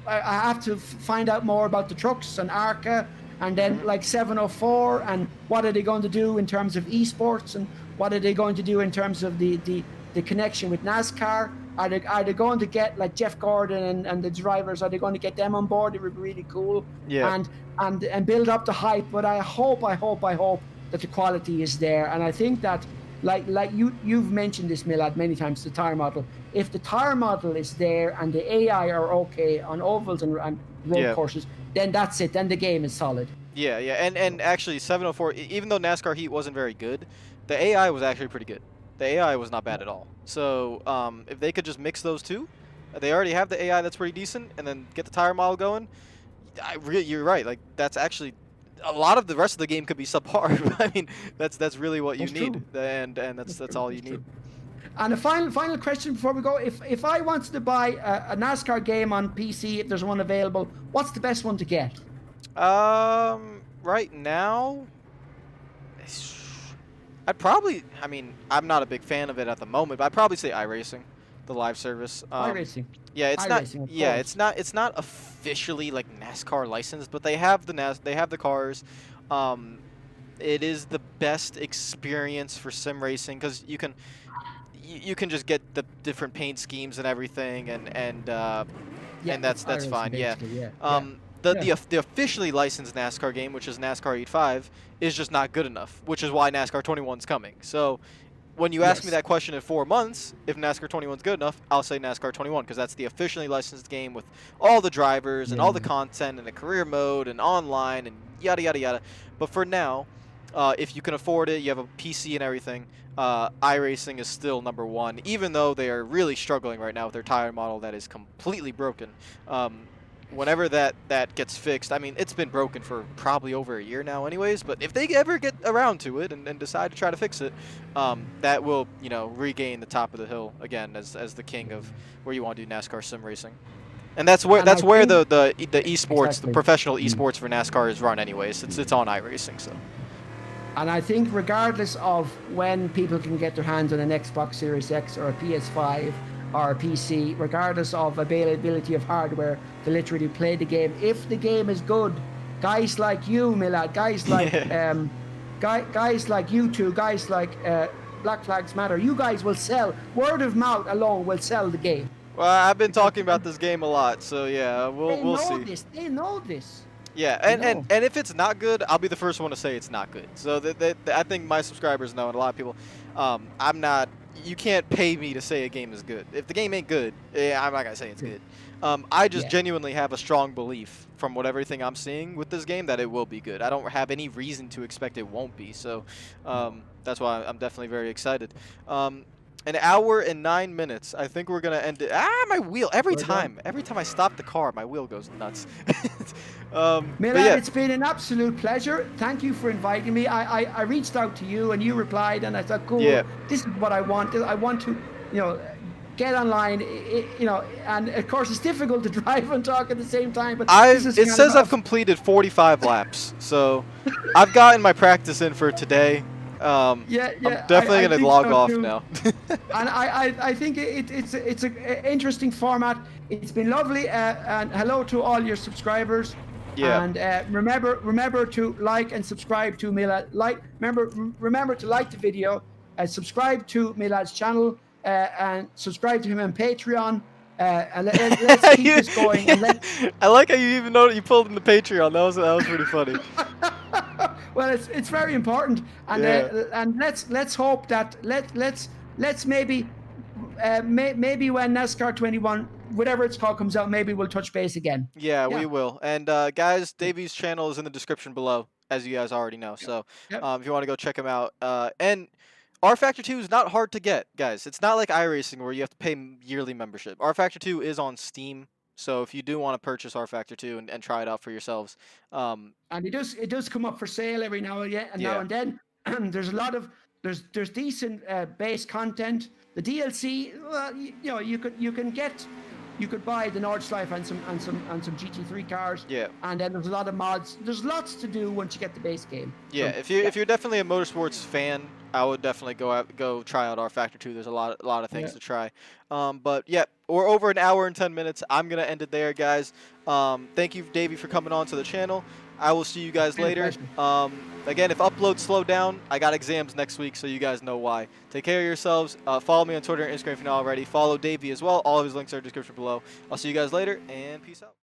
[SPEAKER 2] have to find out more about the trucks and ARCA, and then like 704, and what are they going to do in terms of esports, and what are they going to do in terms of the connection with NASCAR. Are they going to get like Jeff Gordon and the drivers? Are they going to get them on board? It would be really cool.
[SPEAKER 1] Yeah.
[SPEAKER 2] And build up the hype. But I hope that the quality is there. And I think that like you've mentioned this, Milad, many times, the tire model. If the tire model is there and the AI are okay on ovals and road courses, then that's it. Then the game is solid.
[SPEAKER 1] Yeah. And actually 704, even though NASCAR Heat wasn't very good, the AI was actually pretty good. The AI was not bad at all. So if they could just mix those two, they already have the AI that's pretty decent, and then get the tire model going. You're right. Like that's actually a lot of the rest of the game could be subpar. I mean, that's really what you need, and that's all you need.
[SPEAKER 2] And a final question before we go: if I wanted to buy a NASCAR game on PC, if there's one available, what's the best one to get?
[SPEAKER 1] Right now, I mean, I'm not a big fan of it at the moment, but I'd probably say iRacing, the live service.
[SPEAKER 2] iRacing.
[SPEAKER 1] Yeah, it's not officially like NASCAR licensed, but they have the cars. It is the best experience for sim racing because you can just get the different paint schemes and everything, and that's fine. Yeah. The officially licensed NASCAR game, which is NASCAR 85, is just not good enough, which is why NASCAR 21 is coming. So when you ask me that question in 4 months, if NASCAR 21 is good enough, I'll say NASCAR 21 because that's the officially licensed game with all the drivers and all the content and the career mode and online and yada, yada, yada. But for now, if you can afford it, you have a PC and everything, iRacing is still #1, even though they are really struggling right now with their tire model that is completely broken. Whenever that gets fixed, I mean, it's been broken for probably over a year now anyways, but if they ever get around to it and decide to try to fix it, that will, regain the top of the hill again as the king of where you want to do NASCAR sim racing. And that's where the esports, the professional esports for NASCAR is run anyways. It's on iRacing, so.
[SPEAKER 2] And I think regardless of when people can get their hands on an Xbox Series X or a PS5 or a PC, regardless of availability of hardware to literally play the game, if the game is good, guys like you, Milad, guys like guys like you two, guys like Black Flags Matter, you guys will sell. Word of mouth alone will sell the game.
[SPEAKER 1] Well, I've been talking about this game a lot, so yeah, we'll see.
[SPEAKER 2] They know this.
[SPEAKER 1] Yeah, and if it's not good, I'll be the first one to say it's not good. So I think my subscribers know, and a lot of people, I'm not. You can't pay me to say a game is good. If the game ain't good, I'm not gonna say it's good. I just genuinely have a strong belief from everything I'm seeing with this game that it will be good. I don't have any reason to expect it won't be. So that's why I'm definitely very excited. An hour and 9 minutes. I think we're gonna end it. My wheel! Every time I stop the car, my wheel goes nuts.
[SPEAKER 2] Milad, it's been an absolute pleasure. Thank you for inviting me. I reached out to you and you replied, and I thought, cool. Yeah. This is what I want. I want to, get online. And of course it's difficult to drive and talk at the same time. But
[SPEAKER 1] it says I've completed 45 laps, so I've gotten my practice in for today. I'm definitely going to log off now.
[SPEAKER 2] And I think it's an interesting format. It's been lovely, and hello to all your subscribers.
[SPEAKER 1] Yeah.
[SPEAKER 2] And remember to like and subscribe to Milad. Remember to like the video, subscribe to Milad's channel, and subscribe to him on Patreon. And let's keep this going. And let
[SPEAKER 1] I like how you even know that you pulled in the Patreon. That was pretty funny.
[SPEAKER 2] well, it's very important, and
[SPEAKER 1] Yeah.
[SPEAKER 2] and let's hope that let's maybe maybe when NASCAR 21, whatever it's called, comes out, maybe we'll touch base again.
[SPEAKER 1] Yeah, we
[SPEAKER 2] Yeah.
[SPEAKER 1] will. And guys, Davy's channel is in the description below, as you guys already know.
[SPEAKER 2] Yep.
[SPEAKER 1] So
[SPEAKER 2] Yep.
[SPEAKER 1] if you want to go check him out, and rFactor 2 is not hard to get, guys. It's not like iRacing where you have to pay yearly membership. rFactor 2 is on Steam, so if you do want to purchase rFactor 2 and try it out for yourselves,
[SPEAKER 2] And it does come up for sale every now and yet, and now
[SPEAKER 1] yeah,
[SPEAKER 2] and then. There's a lot of there's decent base content. The DLC, well, you know, you could buy the Nordschleife and some GT3 cars,
[SPEAKER 1] yeah.
[SPEAKER 2] and then there's a lot of mods. There's lots to do once you get the base game.
[SPEAKER 1] Yeah,
[SPEAKER 2] So,
[SPEAKER 1] if you're definitely a motorsports fan, I would definitely go try out rFactor 2. There's a lot of things
[SPEAKER 2] yeah.
[SPEAKER 1] to try. But yeah, we're over an hour and 10 minutes. I'm gonna end it there, guys. Thank you, Davey, for coming on to the channel. I will see you guys
[SPEAKER 2] Been a
[SPEAKER 1] later.
[SPEAKER 2] pleasure.
[SPEAKER 1] Again, if uploads slow down, I got exams next week, so you guys know why. Take care of yourselves. Follow me on Twitter and Instagram if you're not already. Follow Davey as well. All of his links are in the description below. I'll see you guys later, and peace out.